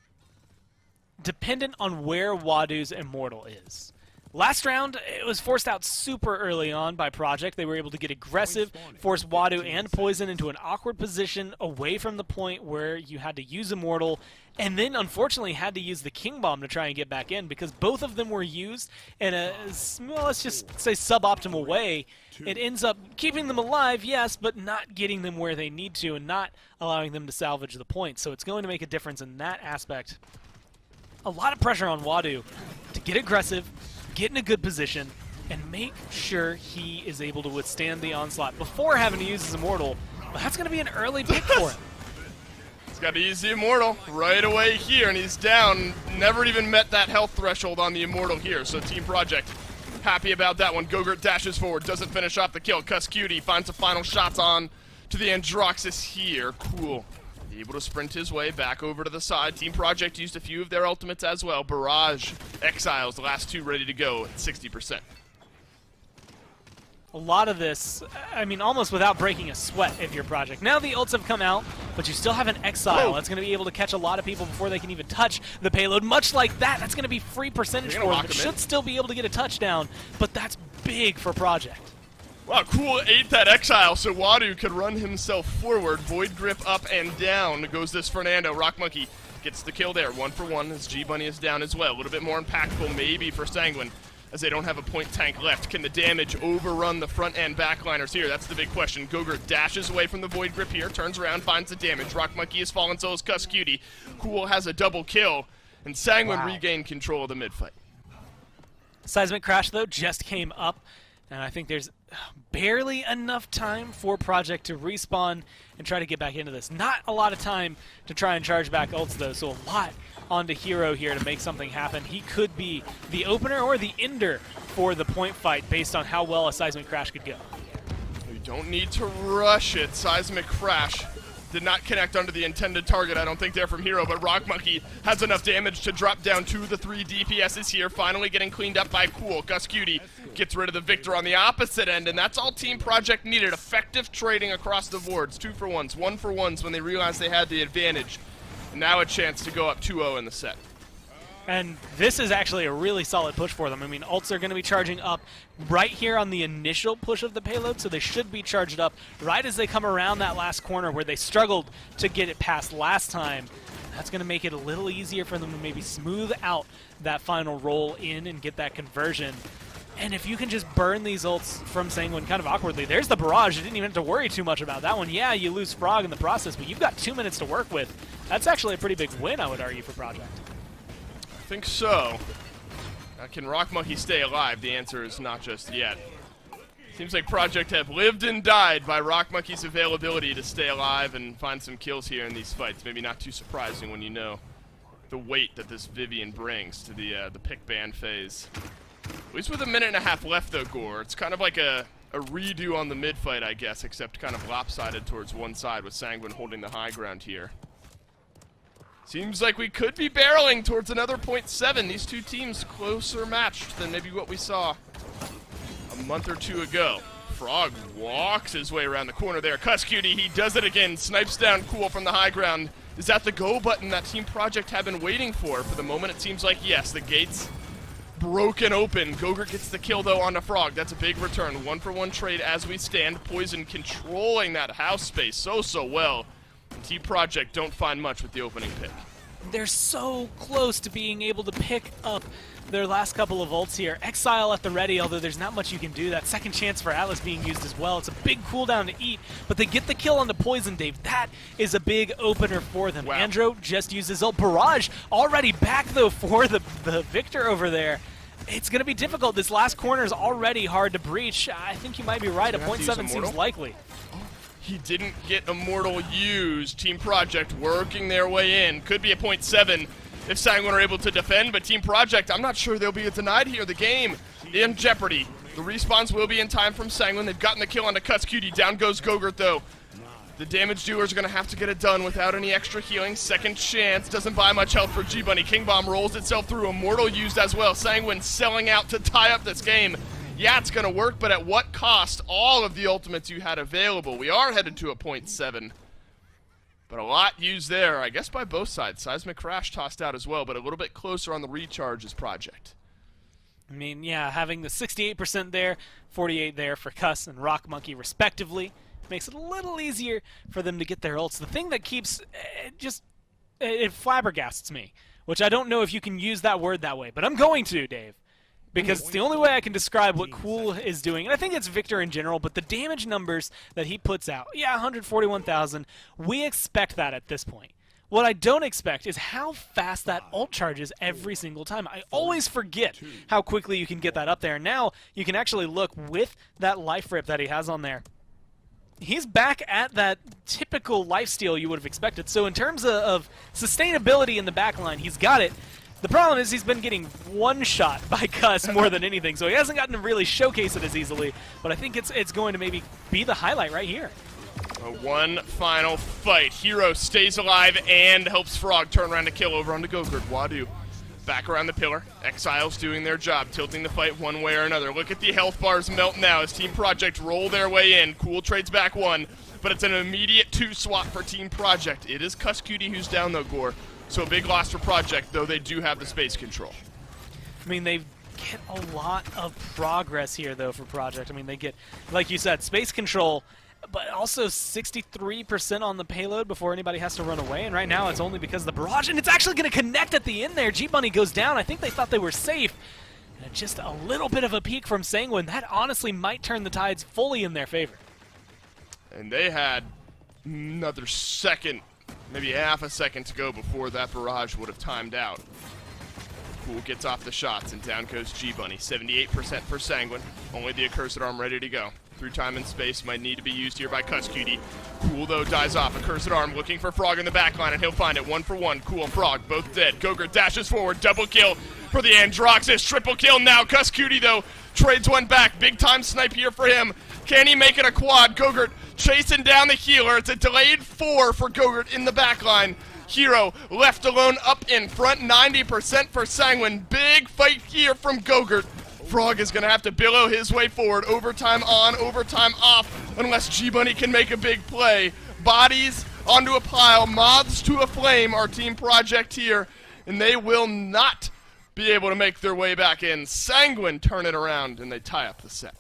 dependent on where Wadu's Immortal is. Last round, it was forced out super early on by Project. They were able to get aggressive, force Wadu and Poison into an awkward position away from the point where you had to use Immortal, and then unfortunately had to use the King Bomb to try and get back in because both of them were used in a, well, let's just say suboptimal way. It ends up keeping them alive, yes, but not getting them where they need to and not allowing them to salvage the point. So it's going to make a difference in that aspect. A lot of pressure on Wadu to get aggressive, get in a good position, and make sure he is able to withstand the onslaught before having to use his Immortal. But that's going to be an early pick for him. He's got to use the Immortal right away here, and he's down. Never even met that health threshold on the Immortal here, so Team Project happy about that one. Gogurt dashes forward, doesn't finish off the kill. Cutie finds the final shots on to the Androxus here. Cool. Able to sprint his way back over to the side. Team Project used a few of their ultimates as well. Barrage, Exiles, the last 2 ready to go at 60%. A lot of this, I mean, almost without breaking a sweat if you're Project. Now the ults have come out, but you still have an Exile. That's going to be able to catch a lot of people before they can even touch the payload. Much like that, that's going to be free percentage for them. It should still be able to get a touchdown, but that's big for Project. Wow, Cool ate that Exile so Wadu could run himself forward. Void Grip up and down goes this Fernando. Rock Monkey gets the kill there. 1-for-1 as G-Bunny is down as well. A little bit more impactful maybe for Sanguine as they don't have a point tank left. Can the damage overrun the front and backliners here? That's the big question. Gogurt dashes away from the Void Grip here, turns around, finds the damage. Rock Monkey has fallen, so is Cutie. Cool has a double kill, and Sanguine regained control of the mid-fight. Seismic Crash, though, just came up. And I think there's barely enough time for Project to respawn and try to get back into this. Not a lot of time to try and charge back ults, though, so a lot onto Hero here to make something happen. He could be the opener or the ender for the point fight based on how well a Seismic Crash could go. You don't need to rush it. Seismic Crash did not connect onto the intended target, I don't think, there from Hero, but Rock Monkey has enough damage to drop down 2 of the 3 DPSs here, finally getting cleaned up by Cool. Cutie gets rid of the Victor on the opposite end, and that's all Team Project needed. Effective trading across the boards, 2-for-1s, 1-for-1s when they realized they had the advantage. And now a chance to go up 2-0 in the set. And this is actually a really solid push for them. I mean, ults are going to be charging up right here on the initial push of the payload, so they should be charged up right as they come around that last corner where they struggled to get it past last time. That's going to make it a little easier for them to maybe smooth out that final roll in and get that conversion. And if you can just burn these ults from Sanguine kind of awkwardly, there's the barrage. You didn't even have to worry too much about that one. Yeah, you lose Frog in the process, but you've got 2 minutes to work with. That's actually a pretty big win, I would argue, for Project. I think so. Can Rock Monkey stay alive? The answer is not just yet. Seems like Project have lived and died by Rock Monkey's availability to stay alive and find some kills here in these fights. Maybe not too surprising when you know the weight that this Vivian brings to the pick ban phase. At least with a minute and a half left, though, Gore. It's kind of like a redo on the mid fight, I guess, except kind of lopsided towards one side with Sanguine holding the high ground here. Seems like we could be barreling towards another .7. These two teams closer matched than maybe what we saw a month or two ago. Frog walks his way around the corner there. Cutie, he does it again. Snipes down Cool from the high ground. Is that the go button that Team Project have been waiting for? For the moment, it seems like yes. The gates broken open. Gogurt gets the kill, though, on the Frog. That's a big return. 1-for-1 trade as we stand. Poison controlling that house space so well. And Team Project don't find much with the opening pick. They're so close to being able to pick up their last couple of ults here. Exile at the ready, although there's not much you can do. That second chance for Atlas being used as well. It's a big cooldown to eat, but they get the kill on the Poison, Dave. That is a big opener for them. Wow. Andro just used his ult. Barrage already back, though, for the Victor over there. It's going to be difficult. This last corner is already hard to breach. I think you might be right. A .7 seems likely. He didn't get Immortal used. Team Project working their way in. Could be a .7 if Sanguine are able to defend, but Team Project, I'm not sure they'll be denied here. The game in jeopardy. The respawns will be in time from Sanguine. They've gotten the kill on the Cutie. Down goes Gogurt, though. The damage dealers are going to have to get it done without any extra healing. Second chance. Doesn't buy much health for G-Bunny. King Bomb rolls itself through. Immortal used as well. Sanguine selling out to tie up this game. Yeah, it's going to work, but at what cost? All of the ultimates you had available. We are headed to a .7. But a lot used there, I guess, by both sides. Seismic Crash tossed out as well, but a little bit closer on the recharges Project. I mean, yeah, having the 68% there, 48 there for Cuss and Rock Monkey respectively, makes it a little easier for them to get their ults. The thing that keeps, it flabbergasts me, which I don't know if you can use that word that way, but I'm going to, Dave. Because it's the only way I can describe what Cool is doing. And I think it's Victor in general, but the damage numbers that he puts out, yeah, 141,000, we expect that at this point. What I don't expect is how fast that ult charges every single time. I always forget how quickly you can get that up there. Now you can actually look with that life rip that he has on there. He's back at that typical lifesteal you would have expected. So in terms of sustainability in the backline, he's got it. The problem is he's been getting one-shot by Cuss more than anything, so he hasn't gotten to really showcase it as easily, but I think it's going to maybe be the highlight right here. One final fight. Hero stays alive and helps Frog turn around to kill over onto Gogurt. Wadu back around the pillar. Exiles doing their job, tilting the fight one way or another. Look at the health bars melt now as Team Project roll their way in. Cool trades back one, but it's an immediate 2 swap for Team Project. It is Cutie who's down, though, Gore. So a big loss for Project, though they do have the space control. I mean, they get a lot of progress here, though, for Project. I mean, they get, like you said, space control, but also 63% on the payload before anybody has to run away. And right now, it's only because of the barrage, and it's actually going to connect at the end there. G-Bunny goes down. I think they thought they were safe. And just a little bit of a peek from Sanguine. That honestly might turn the tides fully in their favor. And they had another second, maybe half a second to go before that barrage would have timed out. Cool gets off the shots, and down goes G-Bunny. 78% for Sanguine. Only the Accursed Arm ready to go. Through time and space might need to be used here by Cutie. Cool, though, dies off. Accursed Arm looking for Frog in the backline, and he'll find it. 1-for-1. Cool and Frog both dead. Gogurt dashes forward. Double kill for the Androxus. Triple kill now. Cutie, though, trades one back. Big time snipe here for him. Can he make it a quad? Gogurt chasing down the healer. It's a delayed 4 for Gogurt in the backline. Hero left alone up in front. 90% for Sanguine. Big fight here from Gogurt. Frog is going to have to billow his way forward. Overtime on, overtime off, unless G-Bunny can make a big play. Bodies onto a pile, moths to a flame, our Team Project here, and they will not be able to make their way back in. Sanguine turn it around, and they tie up the set.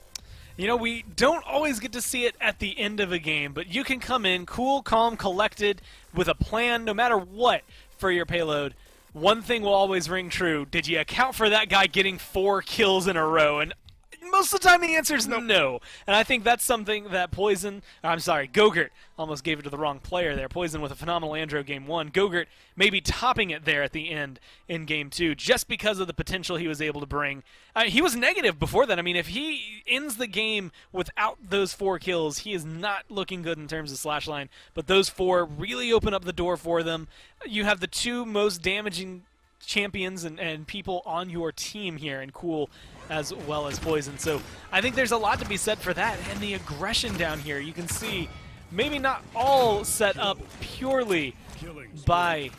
You know, we don't always get to see it at the end of a game, but you can come in cool, calm, collected, with a plan no matter what for your payload. One thing will always ring true. Did you account for that guy getting 4 kills in a row? And most of the time the answer is no. And I think that's something that Gogurt almost gave it to the wrong player there. Poison with a phenomenal Andro game 1. Gogurt maybe topping it there at the end in game 2 just because of the potential he was able to bring. He was negative before that. I mean, if he ends the game without those 4 kills, he is not looking good in terms of slash line. But those 4 really open up the door for them. You have the 2 most damaging champions and people on your team here, and Cool as well as Poison. So I think there's a lot to be said for that. And the aggression down here, you can see maybe not all set up purely by,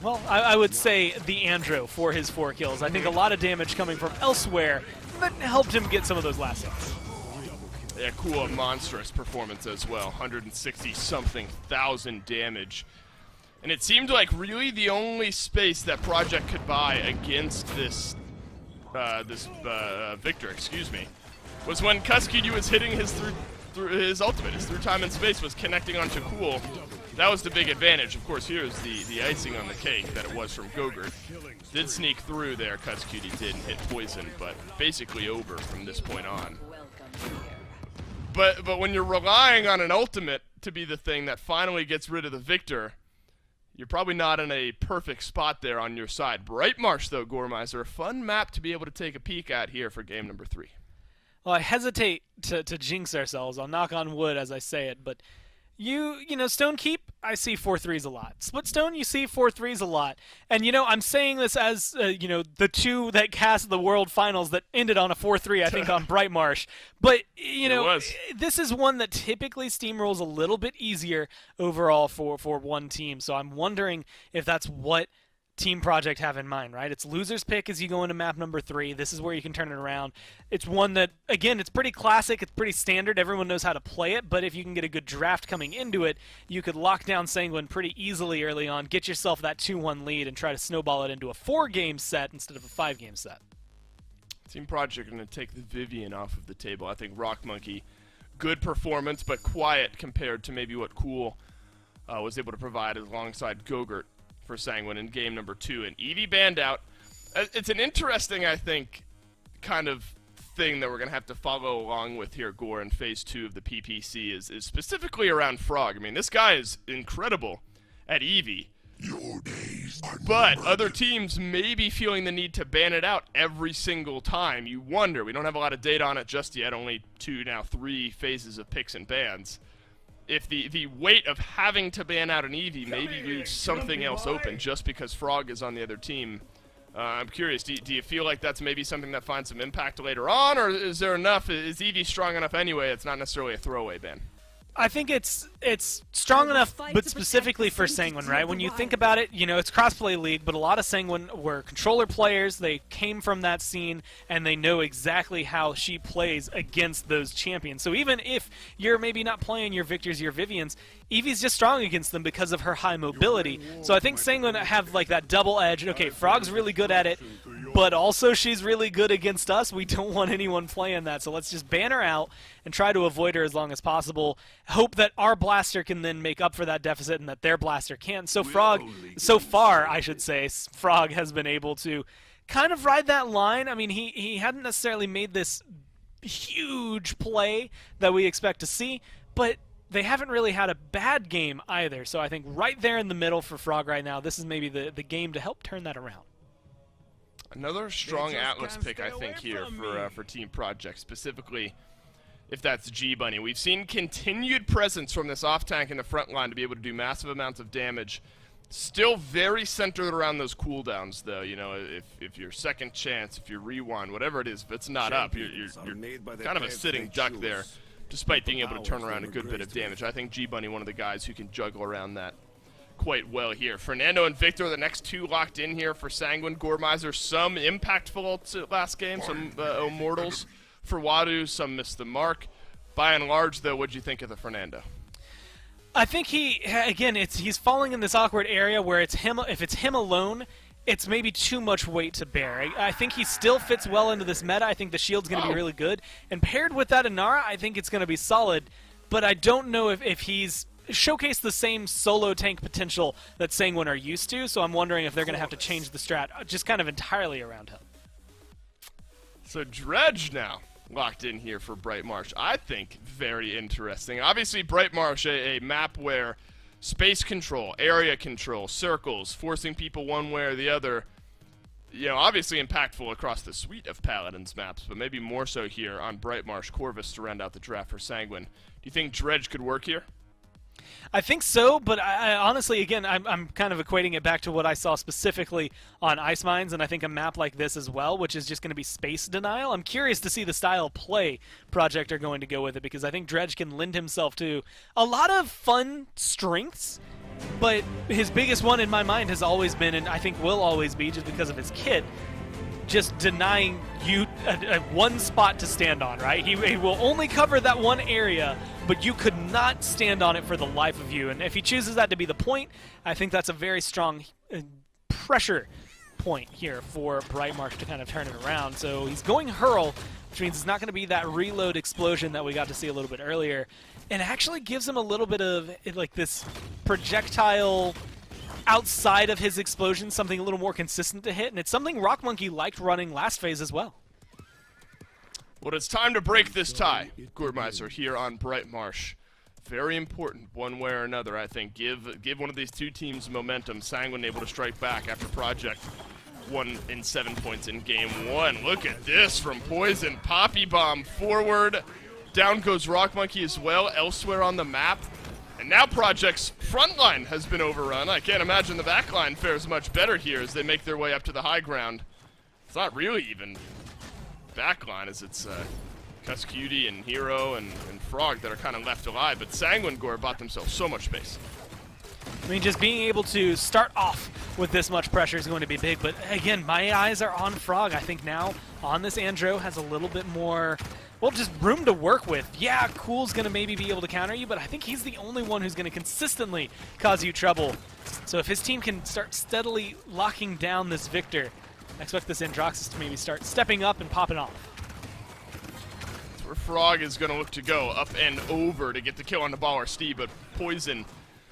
well, I would say the Andro for his 4 kills. I think a lot of damage coming from elsewhere that helped him get some of those last hits. Yeah, Cool, a monstrous performance as well. 160-something thousand damage. And it seemed like really the only space that Project could buy against this Victor, was when Cuskey was hitting his through his ultimate. His through time and space was connecting onto Cool. That was the big advantage. Of course, here's the icing on the cake that it was from Gogurt. Did sneak through there, Cuskey did hit Poison, but basically over from this point on. But when you're relying on an ultimate to be the thing that finally gets rid of the Victor, you're probably not in a perfect spot there on your side. Bright Marsh, though, Gormizer, a fun map to be able to take a peek at here for game number 3. Well, I hesitate to jinx ourselves. I'll knock on wood as I say it, but you know, Stone Keep, I see 4-3s a lot. Splitstone, you see 4-3s a lot. And, you know, I'm saying this as, you know, the 2 that cast the World Finals that ended on a 4-3, I think, on Bright Marsh. But, you know, this is one that typically steamrolls a little bit easier overall for one team. So I'm wondering if that's what Team Project have in mind, right? It's loser's pick as you go into map number 3. This is where you can turn it around. It's one that, again, it's pretty classic. It's pretty standard. Everyone knows how to play it, but if you can get a good draft coming into it, you could lock down Sanguine pretty easily early on, get yourself that 2-1 lead, and try to snowball it into a 4-game set instead of a 5-game set. Team Project are going to take the Vivian off of the table. I think Rock Monkey, good performance, but quiet compared to maybe what Cool was able to provide alongside Gogurt for Sanguine in game number 2, and Eevee banned out. It's an interesting, I think, kind of thing that we're going to have to follow along with here, Gore, in Phase 2 of the PPC, is specifically around Frog. I mean, this guy is incredible at Eevee, but other teams may be feeling the need to ban it out every single time. You wonder. We don't have a lot of data on it just yet, only 2, now 3 phases of picks and bans. If the weight of having to ban out an Eevee maybe leaves something else open just because Frog is on the other team. I'm curious, do you feel like that's maybe something that finds some impact later on, or is there enough? Is Eevee strong enough anyway? It's not necessarily a throwaway ban. I think it's strong enough, but specifically for Sanguine, right? When you think about it, you know, it's crossplay league, but a lot of Sanguine were controller players. They came from that scene, and they know exactly how she plays against those champions. So even if you're maybe not playing your Victors, your Vivians, Eevee's just strong against them because of her high mobility. So I think Sanguine have like that double edge. Okay, Frog's really good at it, but also she's really good against us. We don't want anyone playing that, so let's just ban her out and try to avoid her as long as possible. Hope that our blaster can then make up for that deficit and that their blaster can't. So Frog, so far, I should say, Frog has been able to kind of ride that line. I mean, he hadn't necessarily made this huge play that we expect to see, but they haven't really had a bad game either. So I think right there in the middle for Frog right now, this is maybe the game to help turn that around. Another strong Atlas pick, I think, here for Team Project, specifically if that's G-Bunny. We've seen continued presence from this off-tank in the front line to be able to do massive amounts of damage. Still very centered around those cooldowns, though. You know, if your second chance, if you rewind, whatever it is, if it's not up, you're kind of a sitting duck there, despite being able to turn around a good bit of damage. I think G-Bunny, one of the guys who can juggle around that quite well here. Fernando and Victor, the next 2 locked in here for Sanguine. Gormizer, some impactful last game, some Immortals for Wadu, some missed the mark. By and large, though, what'd you think of the Fernando? I think he's falling in this awkward area where it's him. If it's him alone, it's maybe too much weight to bear. I think he still fits well into this meta. I think the shield's going to be really good. And paired with that Inara, I think it's going to be solid. But I don't know if he's showcased the same solo tank potential that Sanguine are used to, so I'm wondering if they're going to have to change the strat just kind of entirely around him. So Dredge now locked in here for Bright Marsh. I think very interesting. Obviously, Bright Marsh, a map where space control, area control, circles, forcing people one way or the other, you know, obviously impactful across the suite of Paladins maps, but maybe more so here on Bright Marsh Corvus to round out the draft for Sanguine. Do you think Dredge could work here? I think so, but I honestly, again, I'm kind of equating it back to what I saw specifically on Ice Mines, and I think a map like this as well, which is just going to be space denial. I'm curious to see the style play Project are going to go with it, because I think Dredge can lend himself to a lot of fun strengths, but his biggest one in my mind has always been, and I think will always be, just because of his kit, just denying you one spot to stand on, right? He will only cover that one area, but you could not stand on it for the life of you. And if he chooses that to be the point, I think that's a very strong pressure point here for Bright Marsh to kind of turn it around. So he's going Hurl, which means it's not going to be that reload explosion that we got to see a little bit earlier. And it actually gives him a little bit of like this projectile outside of his explosion, something a little more consistent to hit, and it's something Rock Monkey liked running last phase as well. Well, it's time to break this tie, Gourmeister, here on Bright Marsh. Very important, one way or another, I think. Give one of these two teams momentum. Sanguine able to strike back after Project won in 7 points in game 1. Look at this from Poison. Poppy Bomb forward. Down goes Rock Monkey as well, elsewhere on the map. And now Project's front line has been overrun. I can't imagine the back line fares much better here as they make their way up to the high ground. It's not really even back line, as it's Cuskudi and Hero and Frog that are kind of left alive. But Sanguine Gore bought themselves so much space. I mean, just being able to start off with this much pressure is going to be big. But again, my eyes are on Frog. I think now on this Andro has a little bit more, well, just room to work with. Yeah, Cool's going to maybe be able to counter you, but I think he's the only one who's going to consistently cause you trouble. So if his team can start steadily locking down this Victor, I expect this Androxus to maybe start stepping up and popping off. That's where Frog is going to look to go, up and over to get the kill on the Baller Steve, but Poison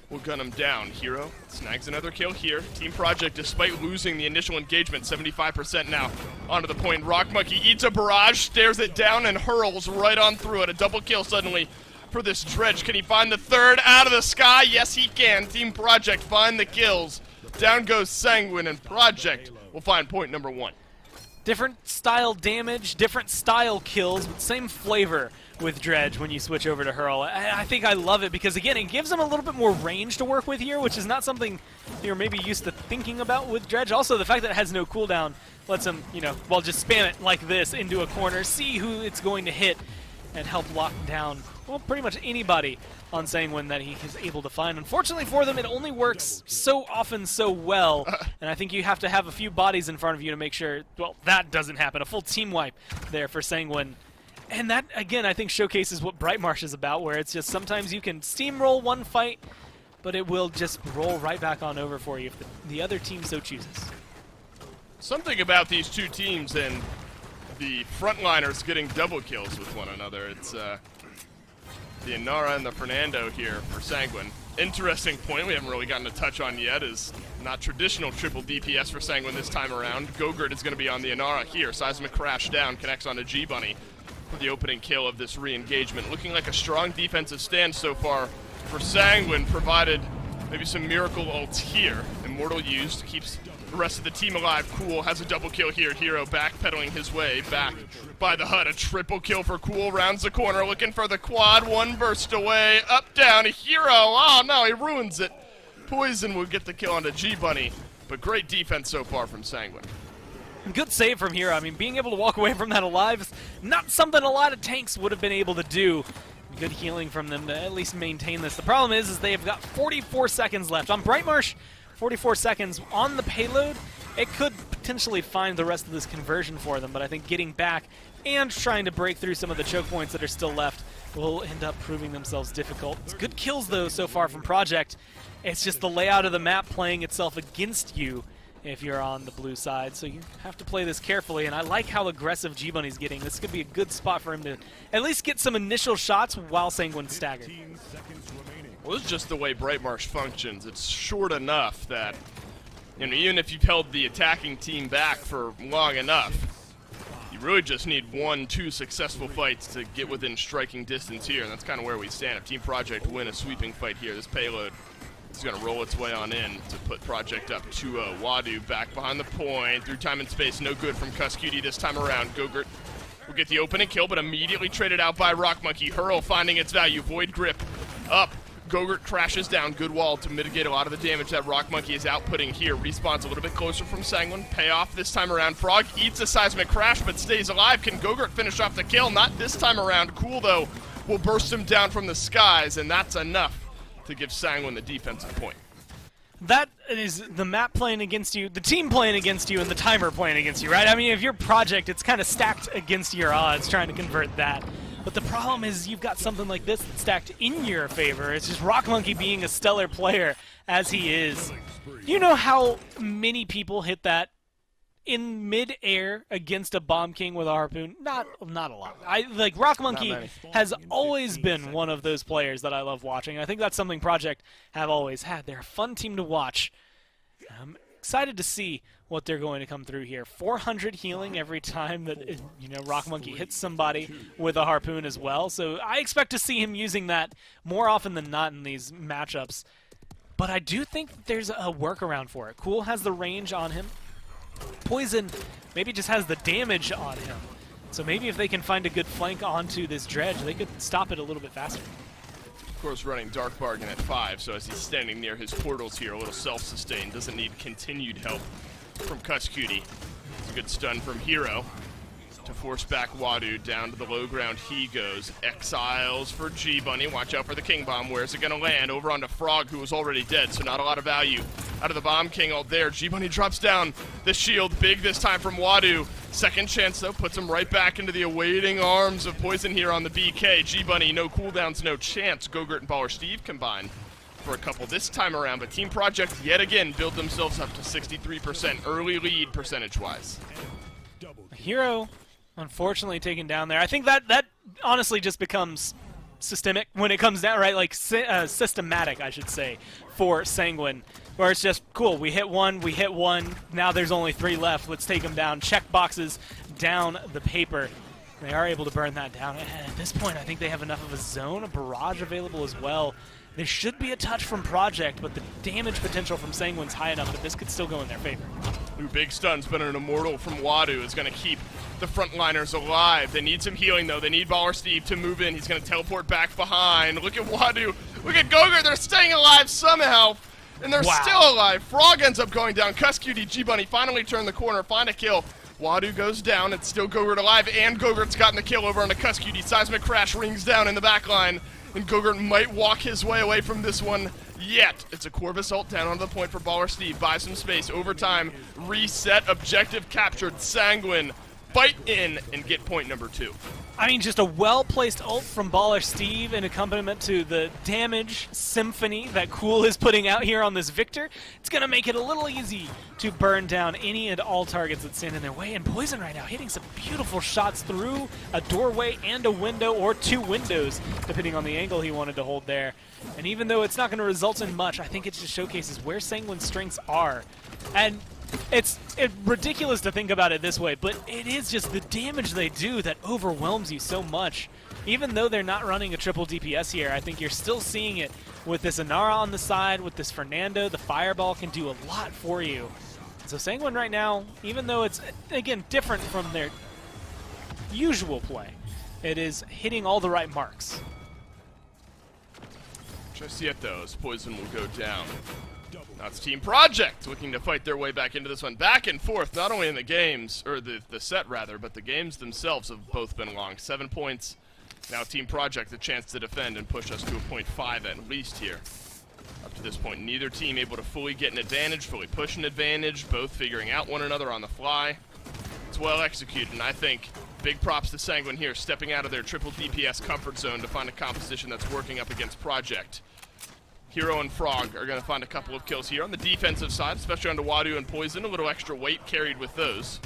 will gun him down. Hero snags another kill here. Team Project, despite losing the initial engagement, 75% now onto the point. Rock Monkey eats a barrage, stares it down, and hurls right on through it. A double kill suddenly for this Dredge. Can he find the third out of the sky? Yes, he can. Team Project find the kills. Down goes Sanguine, and Project will find point number 1. Different style damage, different style kills, but same flavor with Dredge when you switch over to Hurl. I think I love it because, again, it gives him a little bit more range to work with here, which is not something you're maybe used to thinking about with Dredge. Also, the fact that it has no cooldown lets him, you know, well, just spam it like this into a corner, see who it's going to hit, and help lock down, well, pretty much anybody on Sanguine that he is able to find. Unfortunately for them, it only works so often so well, and I think you have to have a few bodies in front of you to make sure, well, that doesn't happen. A full team wipe there for Sanguine. And that, again, I think showcases what Bright Marsh is about, where it's just sometimes you can steamroll one fight, but it will just roll right back on over for you if the other team so chooses. Something about these two teams and the frontliners getting double kills with one another. It's the Inara and the Fernando here for Sanguine. Interesting point we haven't really gotten a touch on yet is not traditional triple DPS for Sanguine this time around. Gogurt is going to be on the Inara here. Seismic crash down, connects onto G-Bunny for the opening kill of this re-engagement. Looking like a strong defensive stand so far for Sanguine, provided maybe some miracle ults here. Immortal used, keeps the rest of the team alive. Cool has a double kill here. Hero backpedaling his way back by the HUD. A triple kill for Cool, rounds the corner, looking for the quad. One burst away, up, down, Hero. Oh no, he ruins it. Poison will get the kill onto G-Bunny, but great defense so far from Sanguine. Good save from Hero. I mean, being able to walk away from that alive is not something a lot of tanks would have been able to do. Good healing from them to at least maintain this. The problem is they have got 44 seconds left. On Bright Marsh, 44 seconds on the payload, it could potentially find the rest of this conversion for them, but I think getting back and trying to break through some of the choke points that are still left will end up proving themselves difficult. It's good kills, though, so far from Project. It's just the layout of the map playing itself against you if you're on the blue side, so you have to play this carefully, and I like how aggressive G-Bunny's getting. This could be a good spot for him to at least get some initial shots while Sanguine's staggered. Well, this is just the way Brightmarsh functions. It's short enough that, you know, even if you've held the attacking team back for long enough, you really just need 1-2 successful fights to get within striking distance here, and that's kind of where we stand. If Team Project win a sweeping fight here, this payload is going to roll its way on in to put Project up 2-0. Wadu back behind the point, through time and space, no good from Cuscutie this time around. Gogurt will get the opening kill, but immediately traded out by Rock Monkey. Hurl finding its value, Void Grip up. Gogurt crashes down, good wall to mitigate a lot of the damage that Rock Monkey is outputting here. Respawns a little bit closer from Sanguine. Payoff this time around. Frog eats a seismic crash but stays alive. Can Gogurt finish off the kill? Not this time around. Cool, though, will burst him down from the skies, and that's enough to give Sanguine the defensive point. That is the map playing against you, the team playing against you, and the timer playing against you, right? I mean, if you're Project, it's kind of stacked against your odds trying to convert that. But the problem is you've got something like this that's stacked in your favor. It's just Rock Monkey being a stellar player as he is. You know how many people hit that in mid-air against a Bomb King with a harpoon? Not a lot. Like Rock Monkey has always been one of those players that I love watching. I think that's something Project have always had. They're a fun team to watch. I'm excited to see what they're going to come through here. 400 healing every time that, you know, Rock Monkey hits somebody with a harpoon as well. So I expect to see him using that more often than not in these matchups. But I do think that there's a workaround for it. Cool has the range on him. Poison maybe just has the damage on him. So maybe if they can find a good flank onto this dredge, they could stop it a little bit faster. Of course, running Dark Bargain at 5, so as he's standing near his portals here, a little self-sustain, doesn't need continued help from Cuscutie. It's a good stun from Hero to force back Wadu down to the low ground. He goes. Exiles for G-Bunny. Watch out for the King Bomb. Where's it going to land? Over onto Frog, who was already dead, so not a lot of value out of the Bomb King out there. G-Bunny drops down the shield. Big this time from Wadu. Second chance, though, puts him right back into the awaiting arms of Poison here on the BK. G-Bunny, no cooldowns, no chance. Gogurt and Baller Steve combine for a couple this time around, but Team Project yet again build themselves up to 63% early lead percentage-wise. Hero, unfortunately, taken down there. I think that honestly just becomes systemic when it comes down, right? Like systematic, I should say, for Sanguine, where it's just cool. We hit one. Now there's only 3 left. Let's take them down. Check boxes down the paper. They are able to burn that down. And at this point, I think they have enough of a zone, a barrage available as well. There should be a touch from Project, but the damage potential from Sanguine's high enough that this could still go in their favor. Ooh, big stuns, but an Immortal from Wadu is going to keep the frontliners alive. They need some healing, though. They need Baller Steve to move in. He's going to teleport back behind. Look at Wadu. Look at Gogurt. They're staying alive somehow, and they're still alive. Frog ends up going down. Cuscutie, G-Bunny finally turn the corner, find a kill. Wadu goes down. It's still Gogurt alive, and Gogurt's gotten the kill over on the Cuscutie. Seismic Crash rings down in the back line, and Gogurt might walk his way away from this one yet. It's a Corvus ult down onto the point for Baller Steve. Buy some space. Overtime. Reset. Objective captured. Sanguine. Fight in and get point number 2. I mean, just a well-placed ult from Baller Steve in accompaniment to the damage symphony that Cool is putting out here on this Victor. It's going to make it a little easy to burn down any and all targets that stand in their way. And Poison right now hitting some beautiful shots through a doorway and a window, or 2 windows, depending on the angle he wanted to hold there. And even though it's not going to result in much, I think it just showcases where Sanguine's strengths are. And it's ridiculous to think about it this way, but it is just the damage they do that overwhelms you so much. Even though they're not running a triple DPS here, I think you're still seeing it with this Inara on the side, with this Fernando. The Fireball can do a lot for you. So Sanguine right now, even though it's, again, different from their usual play, it is hitting all the right marks. Just yet, though, as Poison will go down. Now it's Team Project looking to fight their way back into this one. Back and forth, not only in the games, or the set rather, but the games themselves have both been long. 7 points. Now Team Project a chance to defend and push us to a .5 at least here. Up to this point, neither team able to fully get an advantage, fully push an advantage, both figuring out one another on the fly. It's well executed, and I think big props to Sanguine here, stepping out of their triple DPS comfort zone to find a composition that's working up against Project. Hero and Frog are going to find a couple of kills here on the defensive side, especially on Wadu and Poison. A little extra weight carried with those.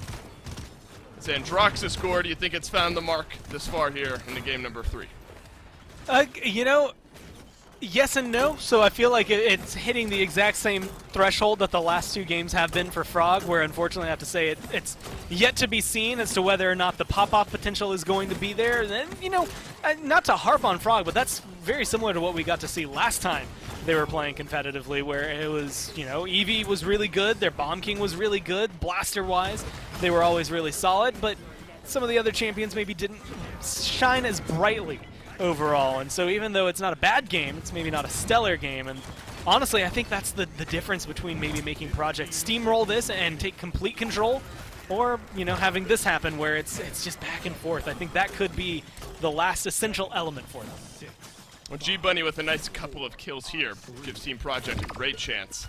As Androxus score, do you think it's found the mark this far here in the game number 3? You know, yes and no. So I feel like it's hitting the exact same threshold that the last 2 games have been for Frog, where unfortunately I have to say it's yet to be seen as to whether or not the pop-off potential is going to be there. And then, you know, not to harp on Frog, but that's very similar to what we got to see last time they were playing competitively, where it was, you know, Eevee was really good, their Bomb King was really good, blaster-wise, they were always really solid, but some of the other champions maybe didn't shine as brightly overall. And so even though it's not a bad game, it's maybe not a stellar game. And honestly, I think that's the difference between maybe making Project steamroll this and take complete control, or, you know, having this happen where it's just back and forth. I think that could be the last essential element for them. Well, G-Bunny with a nice couple of kills here gives Team Project a great chance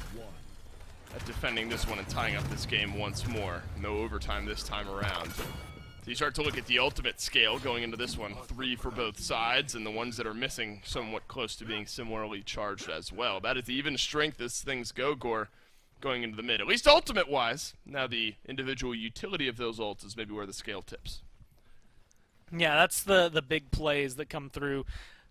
at defending this one and tying up this game once more. No overtime this time around. So you start to look at the ultimate scale going into this one. 3 for both sides, and the ones that are missing somewhat close to being similarly charged as well. That is the even strength as things go, Gore, going into the mid. At least ultimate-wise. Now the individual utility of those ults is maybe where the scale tips. Yeah, that's the big plays that come through.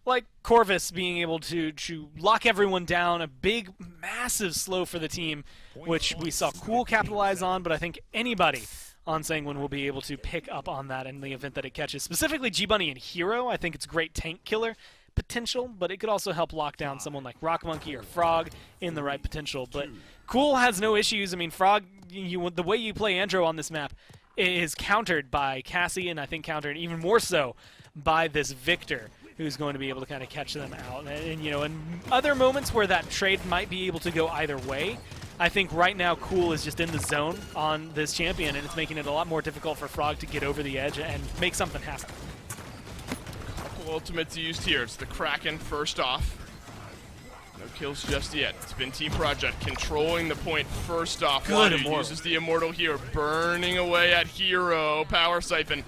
Like Corvus being able to lock everyone down, a big, massive slow for the team, which we saw Cool capitalize on, but I think anybody on Sanguine will be able to pick up on that in the event that it catches. Specifically G-Bunny and Hero, I think it's great tank killer potential, but it could also help lock down someone like Rock Monkey or Frog in the right potential. But Cool has no issues. I mean, Frog, the way you play Andro on this map is countered by Cassie, and I think countered even more so by this Victor, who's going to be able to kind of catch them out. And, you know, in other moments where that trade might be able to go either way, I think right now Cool is just in the zone on this champion, and it's making it a lot more difficult for Frog to get over the edge and make something happen. Couple ultimates used here. It's the Kraken first off. No kills just yet. It's been Team Project controlling the point first off. Good Wadu Immortal. uses the Immortal here, burning away at Hero. Power Siphon.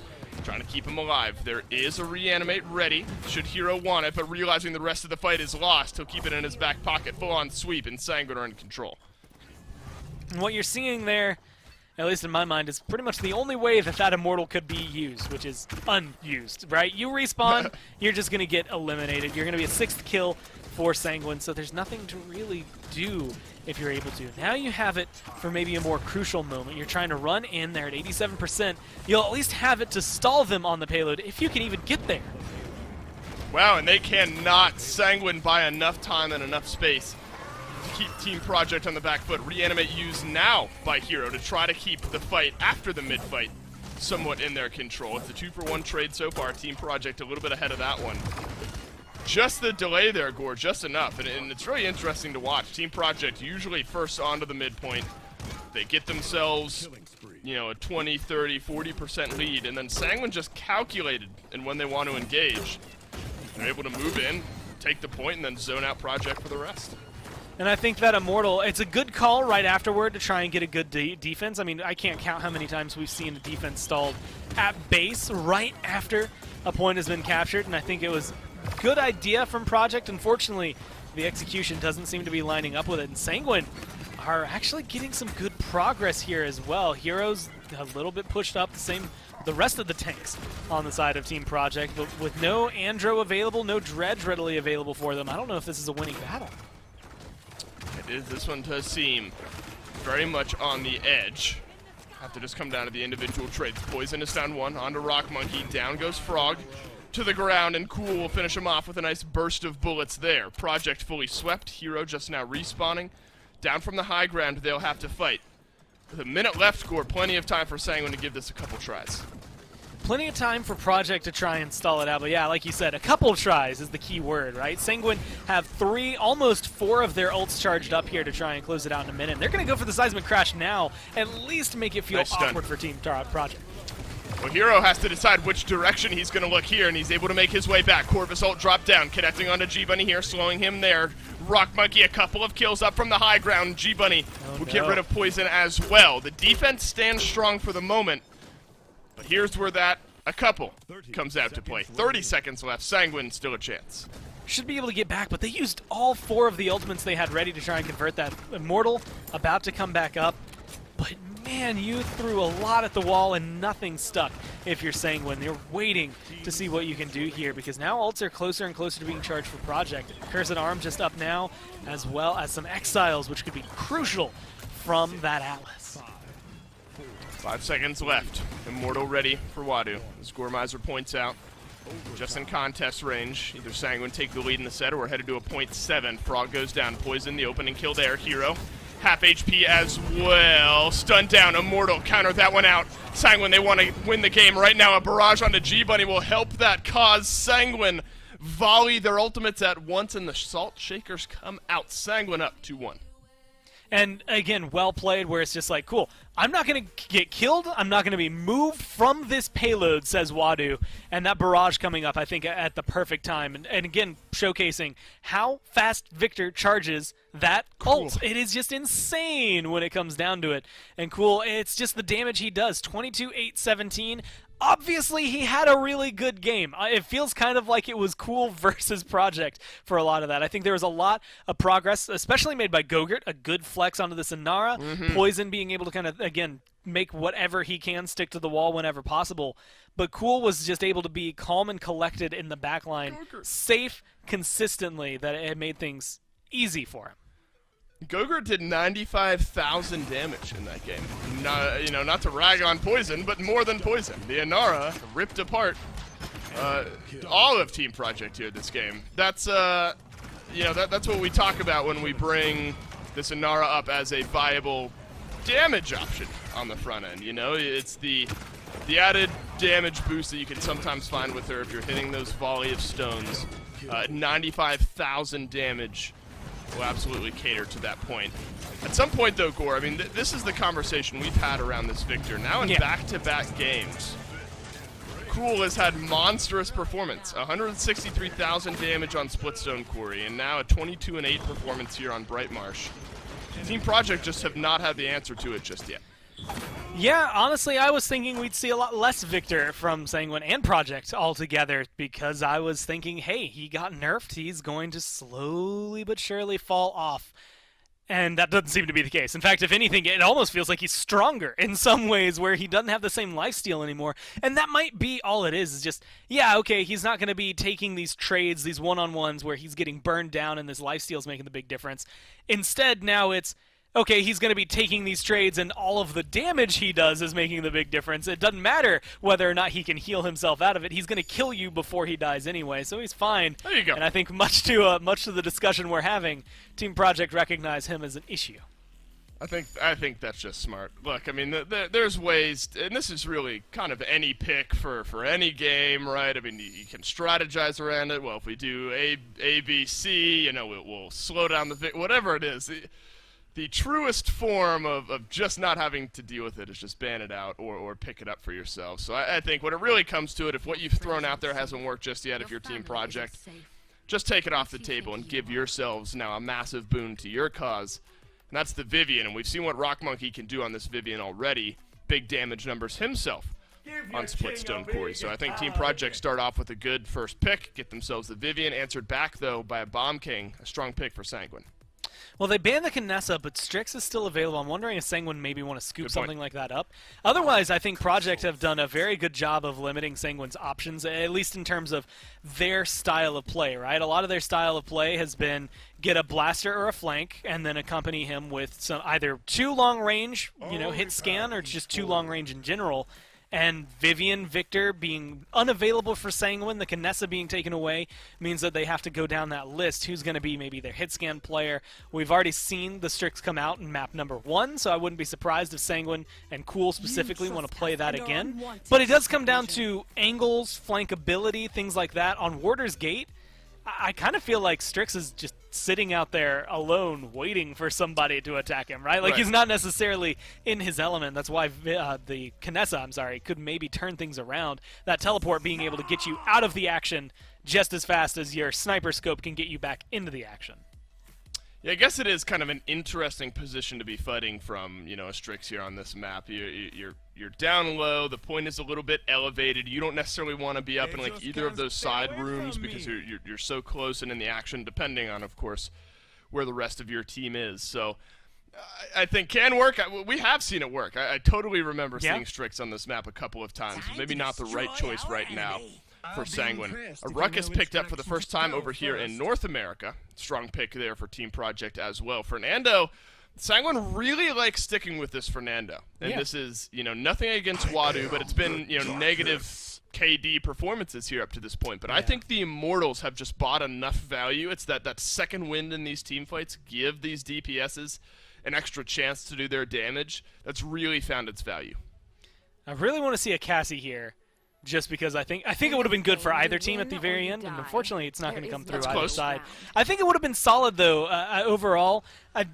Trying to keep him alive. There is a reanimate ready, should Hero want it, but realizing the rest of the fight is lost, he'll keep it in his back pocket. Full-on sweep, and Sanguine are in control. And what you're seeing there, at least in my mind, is pretty much the only way that that Immortal could be used, which is unused, right? You respawn, you're just going to get eliminated. You're going to be a 6th kill for Sanguine, so there's nothing to really do if you're able to. Now you have it for maybe a more crucial moment. You're trying to run in there at 87%. You'll at least have it to stall them on the payload, if you can even get there. Wow, and they cannot Sanguine buy enough time and enough space to keep Team Project on the back foot. Reanimate used now by Hero to try to keep the fight after the mid-fight somewhat in their control. It's a 2-for-1 trade so far. Team Project a little bit ahead of that one. Just the delay there, Gore, just enough. And it's really interesting to watch. Team Project usually first onto the midpoint. They get themselves, you know, a 20, 30, 40% lead, and then Sanguine just calculated in when they want to engage. They're able to move in, take the point, and then zone out Project for the rest. And I think that Immortal, it's a good call right afterward to try and get a good defense. I mean, I can't count how many times we've seen a defense stalled at base right after a point has been captured, and I think it was a good idea from Project. Unfortunately, the execution doesn't seem to be lining up with it, and Sanguine are actually getting some good progress here as well. Heroes a little bit pushed up, the rest of the tanks on the side of Team Project, but with no Andro available, no Dredge readily available for them, I don't know if this is a winning battle. This one does seem very much on the edge. Have to just come down to the individual trades. Poison is down 1, onto Rock Monkey, down goes Frog to the ground, and Cool will finish him off with a nice burst of bullets there. Project fully swept, Hero just now respawning. Down from the high ground, they'll have to fight. With a minute left, Gore, plenty of time for Sanguine to give this a couple tries. Plenty of time for Project to try and stall it out, but yeah, like you said, a couple tries is the key word, right? Sanguine have 3, almost 4 of their ults charged up here to try and close it out in a minute. They're going to go for the Seismic Crash now, at least make it feel awkward for Team Project. Well, Hero has to decide which direction he's going to look here, and he's able to make his way back. Corvus ult dropped down, connecting onto G-Bunny here, slowing him there. Rock Monkey, a couple of kills up from the high ground. G-Bunny will get rid of Poison as well. The defense stands strong for the moment, but here's where a couple comes out to play. 30 seconds left. Sanguine still a chance. should be able to get back, but they used all 4 of the ultimates they had ready to try and convert that. Immortal about to come back up, but man, you threw a lot at the wall and nothing stuck if you're Sanguine. You're waiting to see what you can do here, because now ults are closer and closer to being charged for Project. Cursed Arm just up now, as well as some Exiles, which could be crucial from that Atlas. 5 seconds left. Immortal ready for Wadu, as Gormizer points out. Just in contest range. Either Sanguine take the lead in the set, or we're headed to a .7. Frog goes down. Poison, the opening kill there. Hero. Half HP as well. Stunned down. Immortal counter that one out. Sanguine, they want to win the game right now. A barrage onto G-Bunny will help that cause. Sanguine volley their ultimates at once, and the Salt Shakers come out. Sanguine up 2-1. And again, well played, where it's just like, cool, I'm not going to get killed, I'm not going to be moved from this payload, says Wadu. And that barrage coming up, I think, at the perfect time. And again, showcasing how fast Victor charges that ult. It is just insane when it comes down to it. And cool, it's just the damage he does. 22, 8, 17. Obviously, he had a really good game. It feels kind of like it was Cool versus Project for a lot of that. I think there was a lot of progress, especially made by Gogurt, a good flex onto the Sonara. Poison being able to kind of, again, make whatever he can stick to the wall whenever possible. But Cool was just able to be calm and collected in the backline, safe consistently, that it made things easy for him. Gogurt did 95,000 damage in that game. Not to rag on Poison, but more than Poison. The Inara ripped apart all of Team Project here this game. That's that's what we talk about when we bring this Inara up as a viable damage option on the front end. It's the added damage boost that you can sometimes find with her if you're hitting those volley of stones. 95,000 damage will absolutely cater to that point. At some point, though, Gore, I mean, this is the conversation we've had around this Victor. Now in back-to-back games, Cool has had monstrous performance. 163,000 damage on Splitstone Quarry, and now a 22-8 performance here on Bright Marsh. Team Project just have not had the answer to it just yet. Yeah, honestly, I was thinking we'd see a lot less Victor from Sanguine and Project altogether, because I was thinking, hey, he got nerfed, he's going to slowly but surely fall off. And that doesn't seem to be the case. In fact, if anything, it almost feels like he's stronger in some ways, where he doesn't have the same lifesteal anymore. And that might be all it is just, yeah, okay, he's not going to be taking these trades, these one-on-ones where he's getting burned down and this lifesteal's making the big difference. Instead, now it's, okay, he's going to be taking these trades and all of the damage he does is making the big difference. It doesn't matter whether or not he can heal himself out of it. He's going to kill you before he dies anyway, so he's fine. There you go. And I think much to the discussion we're having, Team Project recognize him as an issue. I think that's just smart. Look, I mean, there's ways, and this is really kind of any pick for any game, right? I mean, you can strategize around it. Well, if we do A, B, C, we'll slow down whatever it is. The truest form of just not having to deal with it is just ban it out or pick it up for yourself. So I think when it really comes to it, if what you've thrown out there hasn't worked just yet, if you're Team Project, just take it off the table and give yourselves now a massive boon to your cause. And that's the Vivian, and we've seen what Rock Monkey can do on this Vivian already. Big damage numbers himself on Splitstone Quarry. So I think Team Project start off with a good first pick, get themselves the Vivian, answered back, though, by a Bomb King, a strong pick for Sanguine. Well, they banned the Kinessa, but Strix is still available. I'm wondering if Sanguine maybe want to scoop something like that up. Otherwise, I think Project have done a very good job of limiting Sanguine's options, at least in terms of their style of play, right? A lot of their style of play has been get a blaster or a flank and then accompany him with some either too long range, hit scan, or just too long range in general. And Vivian, Victor being unavailable for Sanguine, the Kinessa being taken away, means that they have to go down that list. Who's going to be maybe their hit scan player? We've already seen the Strix come out in map number 1, so I wouldn't be surprised if Sanguine and Cool specifically want to play that again. But it does come down to angles, flankability, things like that. On Warder's Gate, I kind of feel like Strix is just sitting out there alone waiting for somebody to attack him, right? Like, he's not necessarily in his element. That's why the Kinessa, could maybe turn things around. That teleport being able to get you out of the action just as fast as your sniper scope can get you back into the action. Yeah, I guess it is kind of an interesting position to be fighting from, you know, a Strix here on this map. You're down low, the point is a little bit elevated. You don't necessarily want to be up in like either of those side rooms because you're so close and in the action, depending on, of course, where the rest of your team is. So I think can work. We have seen it work. I totally remember seeing Strix on this map a couple of times. Maybe not the right choice right now for Sanguine. A Ruckus picked up for the first time over here in North America. Strong pick there for Team Project as well. Fernando, Sanguine really likes sticking with this Fernando. And this is, you know, nothing against Wadu, but it's been, you know, negative KD performances here up to this point. But I think the Immortals have just bought enough value. It's that second wind in these team fights, give these DPSs an extra chance to do their damage. That's really found its value. I really want to see a Cassie here, just because I think it would have been good for either team at the very end, and unfortunately it's not going to come through either side. I think it would have been solid, though, overall.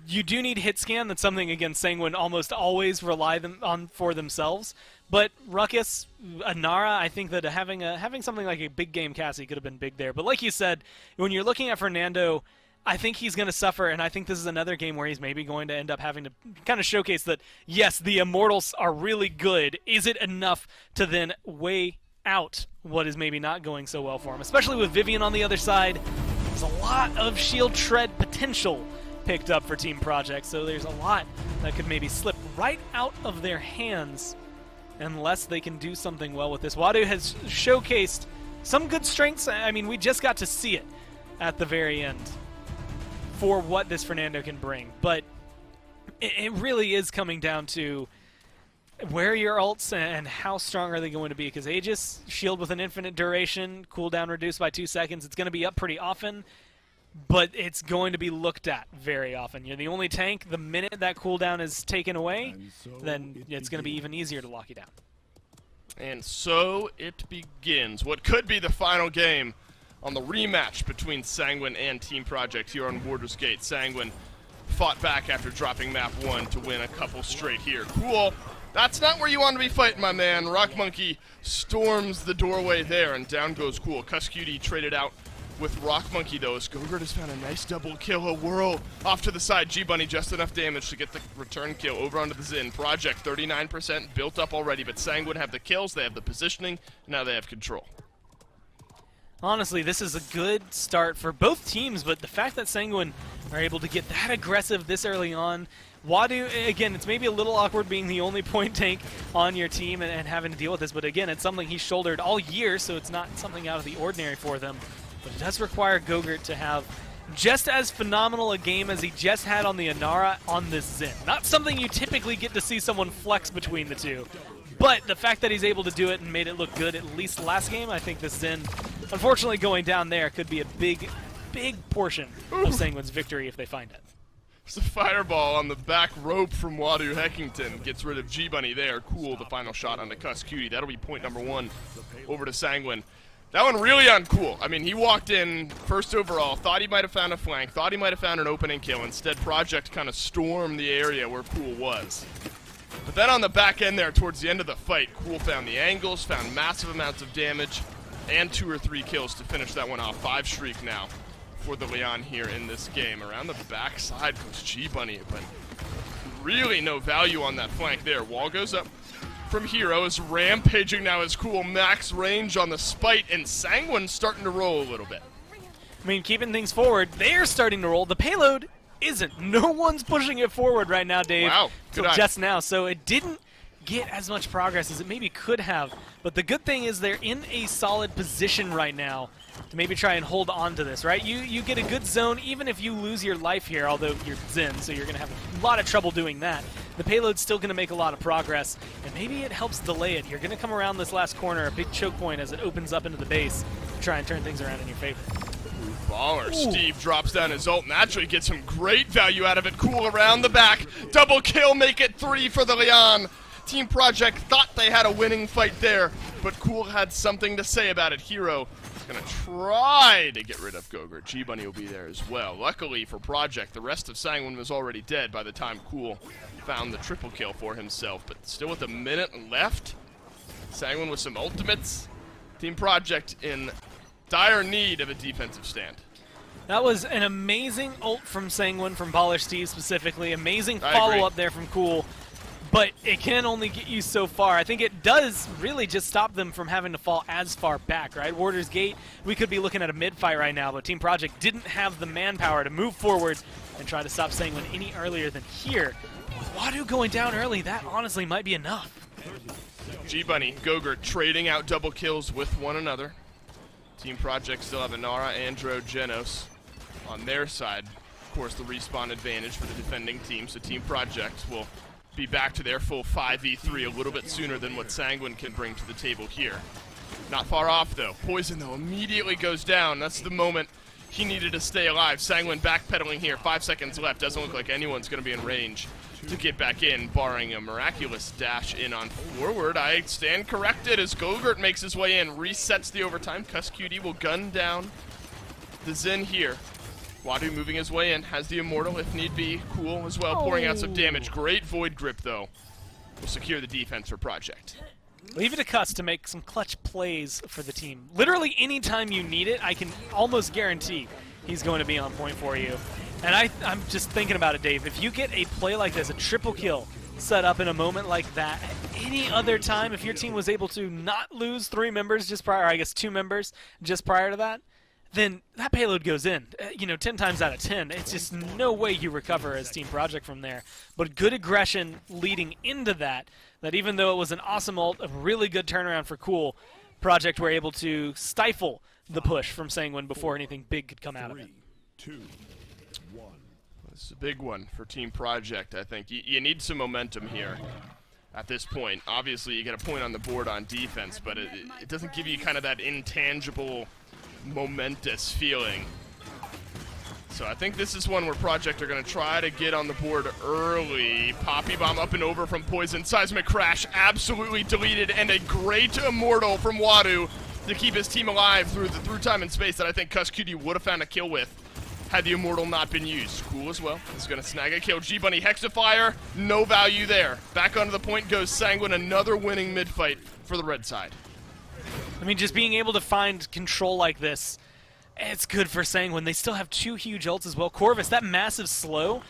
You do need hit scan. That's something, again, Sanguine almost always rely on for themselves. But Ruckus, Anara, I think that having something like a big game Cassie could have been big there. But like you said, when you're looking at Fernando, I think he's going to suffer, and I think this is another game where he's maybe going to end up having to kind of showcase that, yes, the Immortals are really good. Is it enough to then weigh out what is maybe not going so well for him? Especially with Vivian on the other side, there's a lot of shield tread potential picked up for Team Project, so there's a lot that could maybe slip right out of their hands unless they can do something well with this. Wadu has showcased some good strengths. I mean, we just got to see it at the very end for what this Fernando can bring, but it really is coming down to where are your ults and how strong are they going to be, because Aegis, shield with an infinite duration, cooldown reduced by 2 seconds, it's going to be up pretty often, but it's going to be looked at very often. You're the only tank. The minute that cooldown is taken away, then it's going to be even easier to lock you down. And so it begins. What could be the final game on the rematch between Sanguine and Team Project here on Warder's Gate. Sanguine fought back after dropping map 1 to win a couple straight here. Cool. That's not where you want to be fighting, my man. Rock Monkey storms the doorway there, and down goes Cool. Cutie traded out with Rock Monkey, though, as Gogurt has found a nice double kill. A whirl off to the side. G-Bunny just enough damage to get the return kill over onto the Xin. Project 39% built up already, but Sanguine have the kills, they have the positioning, now they have control. Honestly, this is a good start for both teams, but the fact that Sanguine are able to get that aggressive this early on, Wadu, again, it's maybe a little awkward being the only point tank on your team and having to deal with this, but again, it's something he's shouldered all year, so it's not something out of the ordinary for them. But it does require Gogurt to have just as phenomenal a game as he just had on the Anara on this Xin. Not something you typically get to see someone flex between the two. But the fact that he's able to do it and made it look good, at least last game, I think the Xin, unfortunately going down there, could be a big, big portion of Sanguine's victory if they find it. There's a fireball on the back rope from Wadu Heckington. Gets rid of G-Bunny there. Cool, the final shot on the Cutie. That'll be point number 1 over to Sanguine. That one really uncool. I mean, he walked in first overall, thought he might have found a flank, thought he might have found an opening kill. Instead, Project kind of stormed the area where Cool was. But then on the back end there, towards the end of the fight, Cool found the angles, found massive amounts of damage, and 2 or 3 kills to finish that one off. 5 streak now for the Leon here in this game. Around the back side goes G-Bunny, but really no value on that flank there. Wall goes up from Hero, is rampaging now as Cool. Max range on the Spite, and Sanguine starting to roll a little bit. I mean, keeping things forward, they're starting to roll. The payload isn't. No one's pushing it forward right now, Dave. Wow, good eye. Just now. So it didn't get as much progress as it maybe could have. But the good thing is they're in a solid position right now to maybe try and hold on to this, right? You get a good zone, even if you lose your life here, although you're Xin, so you're going to have a lot of trouble doing that. The payload's still going to make a lot of progress, and maybe it helps delay it. You're going to come around this last corner, a big choke point as it opens up into the base to try and turn things around in your favor. Baller. Ooh. Steve drops down his ult, naturally gets some great value out of it. Cool around the back. Double kill, make it 3 for the Leon. Team Project thought they had a winning fight there, but Cool had something to say about it. Hero is going to try to get rid of Gogurt. G-Bunny will be there as well. Luckily for Project, the rest of Sanguine was already dead by the time Cool found the triple kill for himself, but still with a minute left, Sanguine with some ultimates. Team Project in dire need of a defensive stand. That was an amazing ult from Sanguine, from Baller Steve specifically. Amazing I follow-up there from Cool. But it can only get you so far. I think it does really just stop them from having to fall as far back, right? Warder's Gate, we could be looking at a mid-fight right now, but Team Project didn't have the manpower to move forwards and try to stop Sanguine any earlier than here. With Wadu going down early, that honestly might be enough. G-Bunny, Gogurt trading out double kills with one another. Team Project still have Inara, Andro, Genos on their side. Of course, the respawn advantage for the defending team, so Team Project will be back to their full 5v3 a little bit sooner than what Sanguine can bring to the table here. Not far off, though. Poison, though, immediately goes down. That's the moment he needed to stay alive. Sanguine backpedaling here. 5 seconds left. Doesn't look like anyone's going to be in range to get back in, barring a miraculous dash in on forward. I stand corrected as Gogurt makes his way in, resets the overtime. Cuss-Cutie will gun down the Zen here. Wadu moving his way in, has the Immortal if need be. Cool as well, pouring out some damage. Great Void Grip, though. Will secure the defense for Project. Leave it to Cuss to make some clutch plays for the team. Literally anytime you need it, I can almost guarantee he's going to be on point for you. And I'm just thinking about it, Dave. If you get a play like this, a triple kill set up in a moment like that, at any other time, if your team was able to not lose 3 members just prior, or I guess 2 members just prior to that, then that payload goes in. 10 times out of 10. It's just no way you recover as Team Project from there. But good aggression leading into that even though it was an awesome ult, a really good turnaround for Cool, Project were able to stifle the push from Sanguine before anything big could come out of it. 3, 2, 1. This is a big one for Team Project, I think. You need some momentum here at this point. Obviously, you get a point on the board on defense, but it doesn't give you kind of that intangible, momentous feeling. So I think this is one where Project are going to try to get on the board early. Poppy Bomb up and over from Poison. Seismic Crash absolutely deleted, and a great Immortal from Wadu to keep his team alive through time and space that I think Cuss-Cutie would have found a kill with had the Immortal not been used. Cool as well. He's going to snag a kill. G-Bunny Hexafire, no value there. Back onto the point goes Sanguine, another winning mid-fight for the red side. I mean, just being able to find control like this, it's good for Sanguine. They still have 2 huge ults as well. Corvus, that massive slow,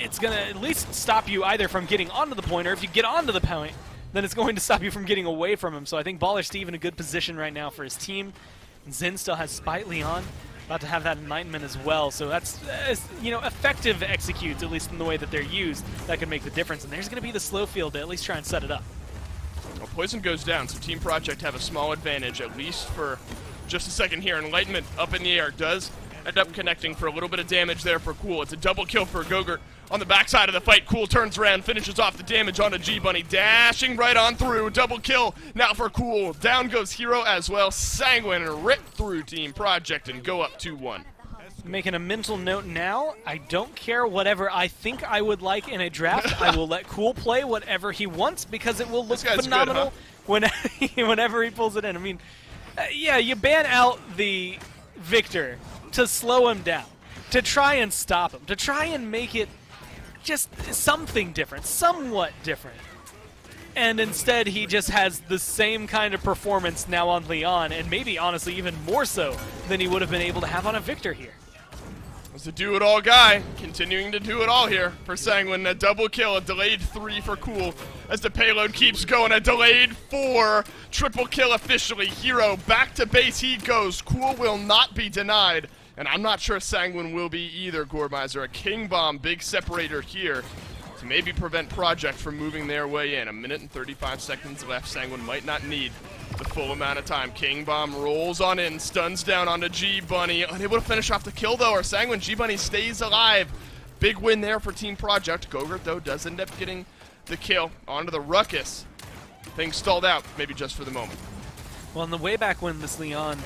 it's going to at least stop you either from getting onto the point, or if you get onto the point, then it's going to stop you from getting away from him. So I think Baller Steve in a good position right now for his team. Zen still has Spite Leon, about to have that Enlightenment as well. So that's, effective executes, at least in the way that they're used, that could make the difference. And there's going to be the slow field to at least try and set it up. Well, Poison goes down, so Team Project have a small advantage, at least for just a second here. Enlightenment up in the air does end up connecting for a little bit of damage there for Cool. It's a double kill for Gogurt on the backside of the fight. Cool turns around, finishes off the damage onto G-Bunny, dashing right on through. Double kill now for Cool. Down goes Hero as well. Sanguine rip through Team Project and go up 2-1. Making a mental note now, I don't care whatever I think I would like in a draft. I will let Cool play whatever he wants because it will look phenomenal whenever he pulls it in. I mean, yeah, you ban out the Victor to slow him down, to try and stop him, to try and make it just something different, somewhat different. And instead, he just has the same kind of performance now on Leon, and maybe, honestly, even more so than he would have been able to have on a Victor here. It's a do-it-all guy, continuing to do it all here for Sanguine. A double kill, a delayed 3 for Cool as the payload keeps going. A delayed 4, triple kill officially. Hero back to base he goes. Cool will not be denied, and I'm not sure Sanguine will be either, Gormizer. A King Bomb, big separator here to maybe prevent Project from moving their way in. 1 minute and 35 seconds left. Sanguine might not need the full amount of time. King Bomb rolls on in, stuns down onto G-Bunny. Unable to finish off the kill, though, or Sanguine. G-Bunny stays alive. Big win there for Team Project. Gogurt, though, does end up getting the kill onto the Ruckus. Things stalled out, maybe just for the moment. Well, in the way back when this Leon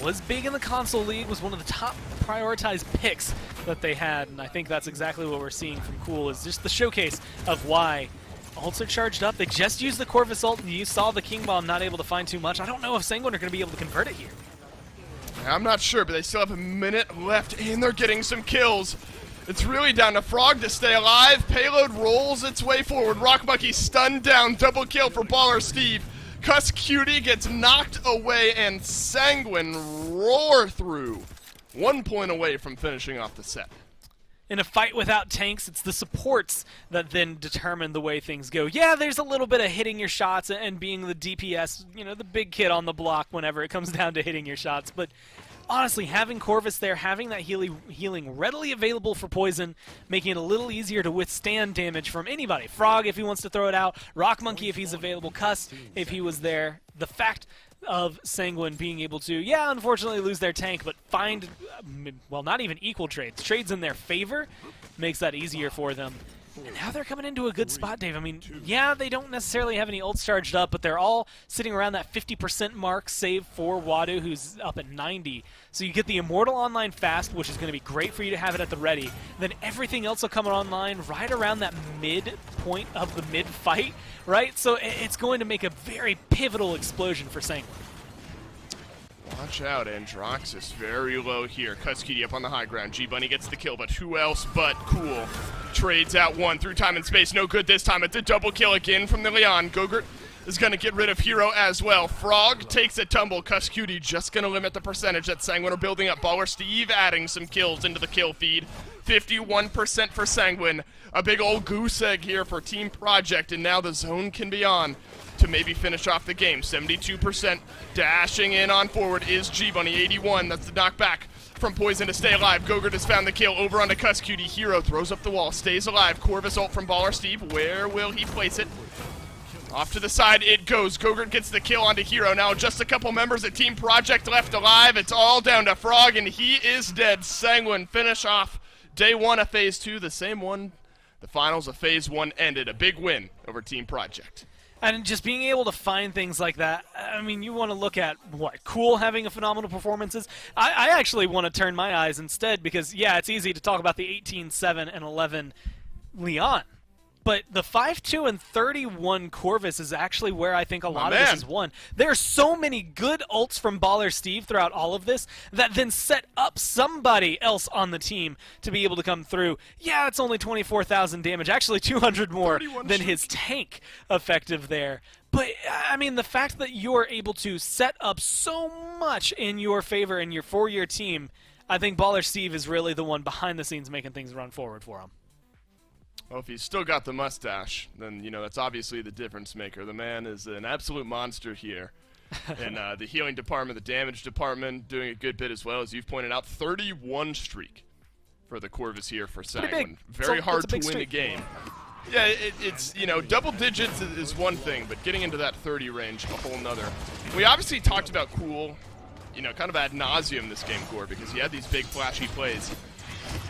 was big in the console league, was one of the top prioritized picks that they had, and I think that's exactly what we're seeing from Cool, is just the showcase of why ults are charged up. They just used the Corvus ult, and you saw the King Bomb not able to find too much. I don't know if Sanguine are going to be able to convert it here. I'm not sure, but they still have 1 minute left, and they're getting some kills. It's really down to Frog to stay alive. Payload rolls its way forward. Rock Monkey stunned down. Double kill for Baller Steve. Cuss-Cutie gets knocked away, and Sanguine roar through 1 point away from finishing off the set. In a fight without tanks, it's the supports that then determine the way things go. Yeah, there's a little bit of hitting your shots and being the DPS, the big kid on the block whenever it comes down to hitting your shots. But honestly, having Corvus there, having that healing readily available for poison, making it a little easier to withstand damage from anybody. Frog, if he wants to throw it out. Rock Monkey, if he's available. Cuss, if he was there. The fact of Sanguine being able to, unfortunately lose their tank, but find, well, not even equal trades. Trades in their favor makes that easier for them. And now they're coming into a good spot, Dave. I mean, they don't necessarily have any ults charged up, but they're all sitting around that 50% mark, save for Wadu, who's up at 90. So you get the Immortal online fast, which is going to be great for you to have it at the ready. Then everything else will come online right around that mid-point of the mid-fight, right? So it's going to make a very pivotal explosion for Sanguine. Watch out, Androxus very low here. Cuskey up on the high ground. G-Bunny gets the kill, but who else but Cool? Trades out one through time and space. No good this time. It's a double kill again from the Leon. Gogurt is going to get rid of Hero as well. Frog takes a tumble. Cuskey just going to limit the percentage that Sanguine are building up. Baller Steve adding some kills into the kill feed. 51% for Sanguine. A big old goose egg here for Team Project, and now the zone can be on to maybe finish off the game. 72% dashing in on forward is G-Bunny. 81, that's the knockback from Poison to stay alive. Gogurt has found the kill over onto Cuskey. Hero throws up the wall, stays alive. Corvus ult from Baller Steve. Where will he place it? Off to the side it goes. Gogurt gets the kill onto Hero. Now just a couple members of Team Project left alive. It's all down to Frog, and he is dead. Sanguine finish off day 1 of Phase 2, the same one the finals of Phase 1 ended. A big win over Team Project. And just being able to find things like that, I mean, you want to look at, Cool having a phenomenal performances. I actually want to turn my eyes instead because, it's easy to talk about the 18, 7, and 11 Leon. But the 5-2 and 31 Corvus is actually where I think a lot of this is won. There are so many good ults from Baller Steve throughout all of this that then set up somebody else on the team to be able to come through. Yeah, it's only 24,000 damage, actually 200 more than his tank effective there. But, I mean, the fact that you're able to set up so much in your favor and for your team, I think Baller Steve is really the one behind the scenes making things run forward for him. Well, if he's still got the mustache, then, that's obviously the difference maker. The man is an absolute monster here. And the healing department, the damage department, doing a good bit as well. As you've pointed out, 31 streak for the Corvus here for Sanguine. Very hard to win a game. Yeah, it's, double digits is one thing, but getting into that 30 range, a whole nother. We obviously talked about Cool, kind of ad nauseum this game, Core, because he had these big flashy plays.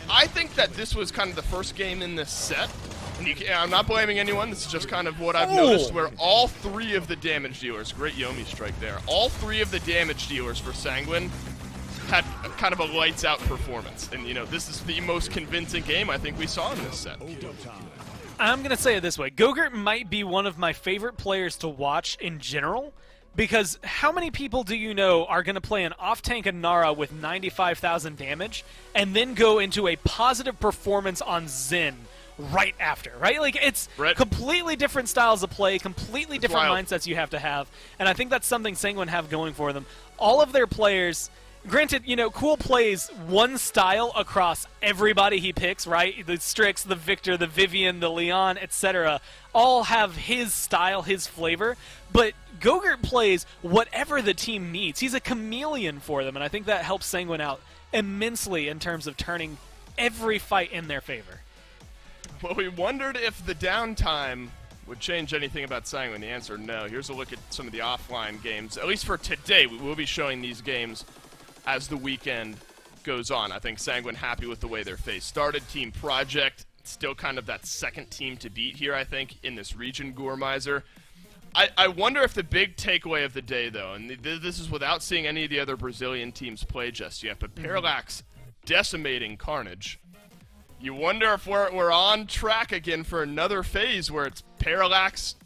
I think that this was kind of the first game in this set, and I'm not blaming anyone, this is just kind of what I've noticed, where all 3 of the damage dealers, great Yomi strike there, all 3 of the damage dealers for Sanguine had kind of a lights-out performance. And, this is the most convincing game I think we saw in this set. I'm going to say it this way. Gogurt might be one of my favorite players to watch in general, because how many people do you know are going to play an off-tank Inara with 95,000 damage and then go into a positive performance on Zen right after, right? Like, it's completely different styles of play, completely different mindsets you have to have, and I think that's something Sanguine have going for them. All of their players, granted, Cool plays one style across everybody he picks, right? The Strix, the Victor, the Vivian, the Leon, etc. all have his style, his flavor, but Gogurt plays whatever the team needs. He's a chameleon for them, and I think that helps Sanguine out immensely in terms of turning every fight in their favor. Well, we wondered if the downtime would change anything about Sanguine. The answer, no. Here's a look at some of the offline games. At least for today, we will be showing these games as the weekend goes on. I think Sanguine happy with the way their phase started. Team Project, still kind of that second team to beat here, I think, in this region, Gourmizer. I wonder if the big takeaway of the day, though, and this is without seeing any of the other Brazilian teams play just yet, but Parallax decimating Carnage. You wonder if we're on track again for another phase where it's Parallax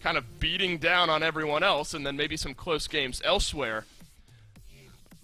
kind of beating down on everyone else, and then maybe some close games elsewhere.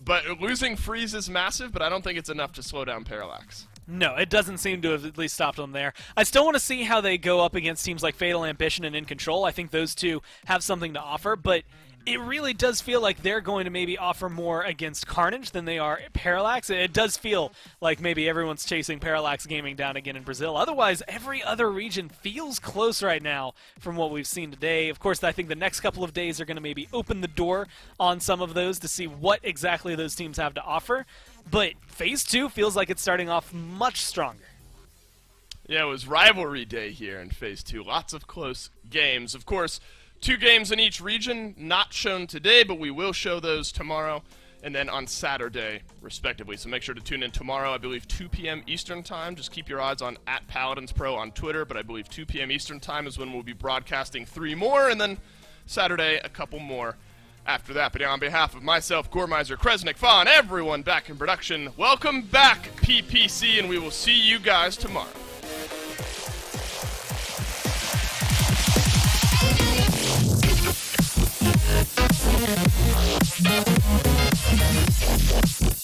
But losing Freeze is massive, but I don't think it's enough to slow down Parallax. No, it doesn't seem to have at least stopped them there. I still want to see how they go up against teams like Fatal Ambition and In Control. I think those two have something to offer, but it really does feel like they're going to maybe offer more against Carnage than they are Parallax. It does feel like maybe everyone's chasing Parallax Gaming down again in Brazil. Otherwise, every other region feels close right now from what we've seen today. Of course, I think the next couple of days are going to maybe open the door on some of those to see what exactly those teams have to offer. But Phase 2 feels like it's starting off much stronger. Yeah, it was rivalry day here in Phase 2. Lots of close games. Of course, 2 games in each region, not shown today, but we will show those tomorrow and then on Saturday, respectively. So make sure to tune in tomorrow, I believe 2 p.m. Eastern Time. Just keep your eyes on @PaladinsPro on Twitter, but I believe 2 p.m. Eastern Time is when we'll be broadcasting 3 more, and then Saturday, a couple more after that. But on behalf of myself, Gormizer, Kresnik, Fawn, everyone back in production, welcome back, PPC, and we will see you guys tomorrow. We'll be right back.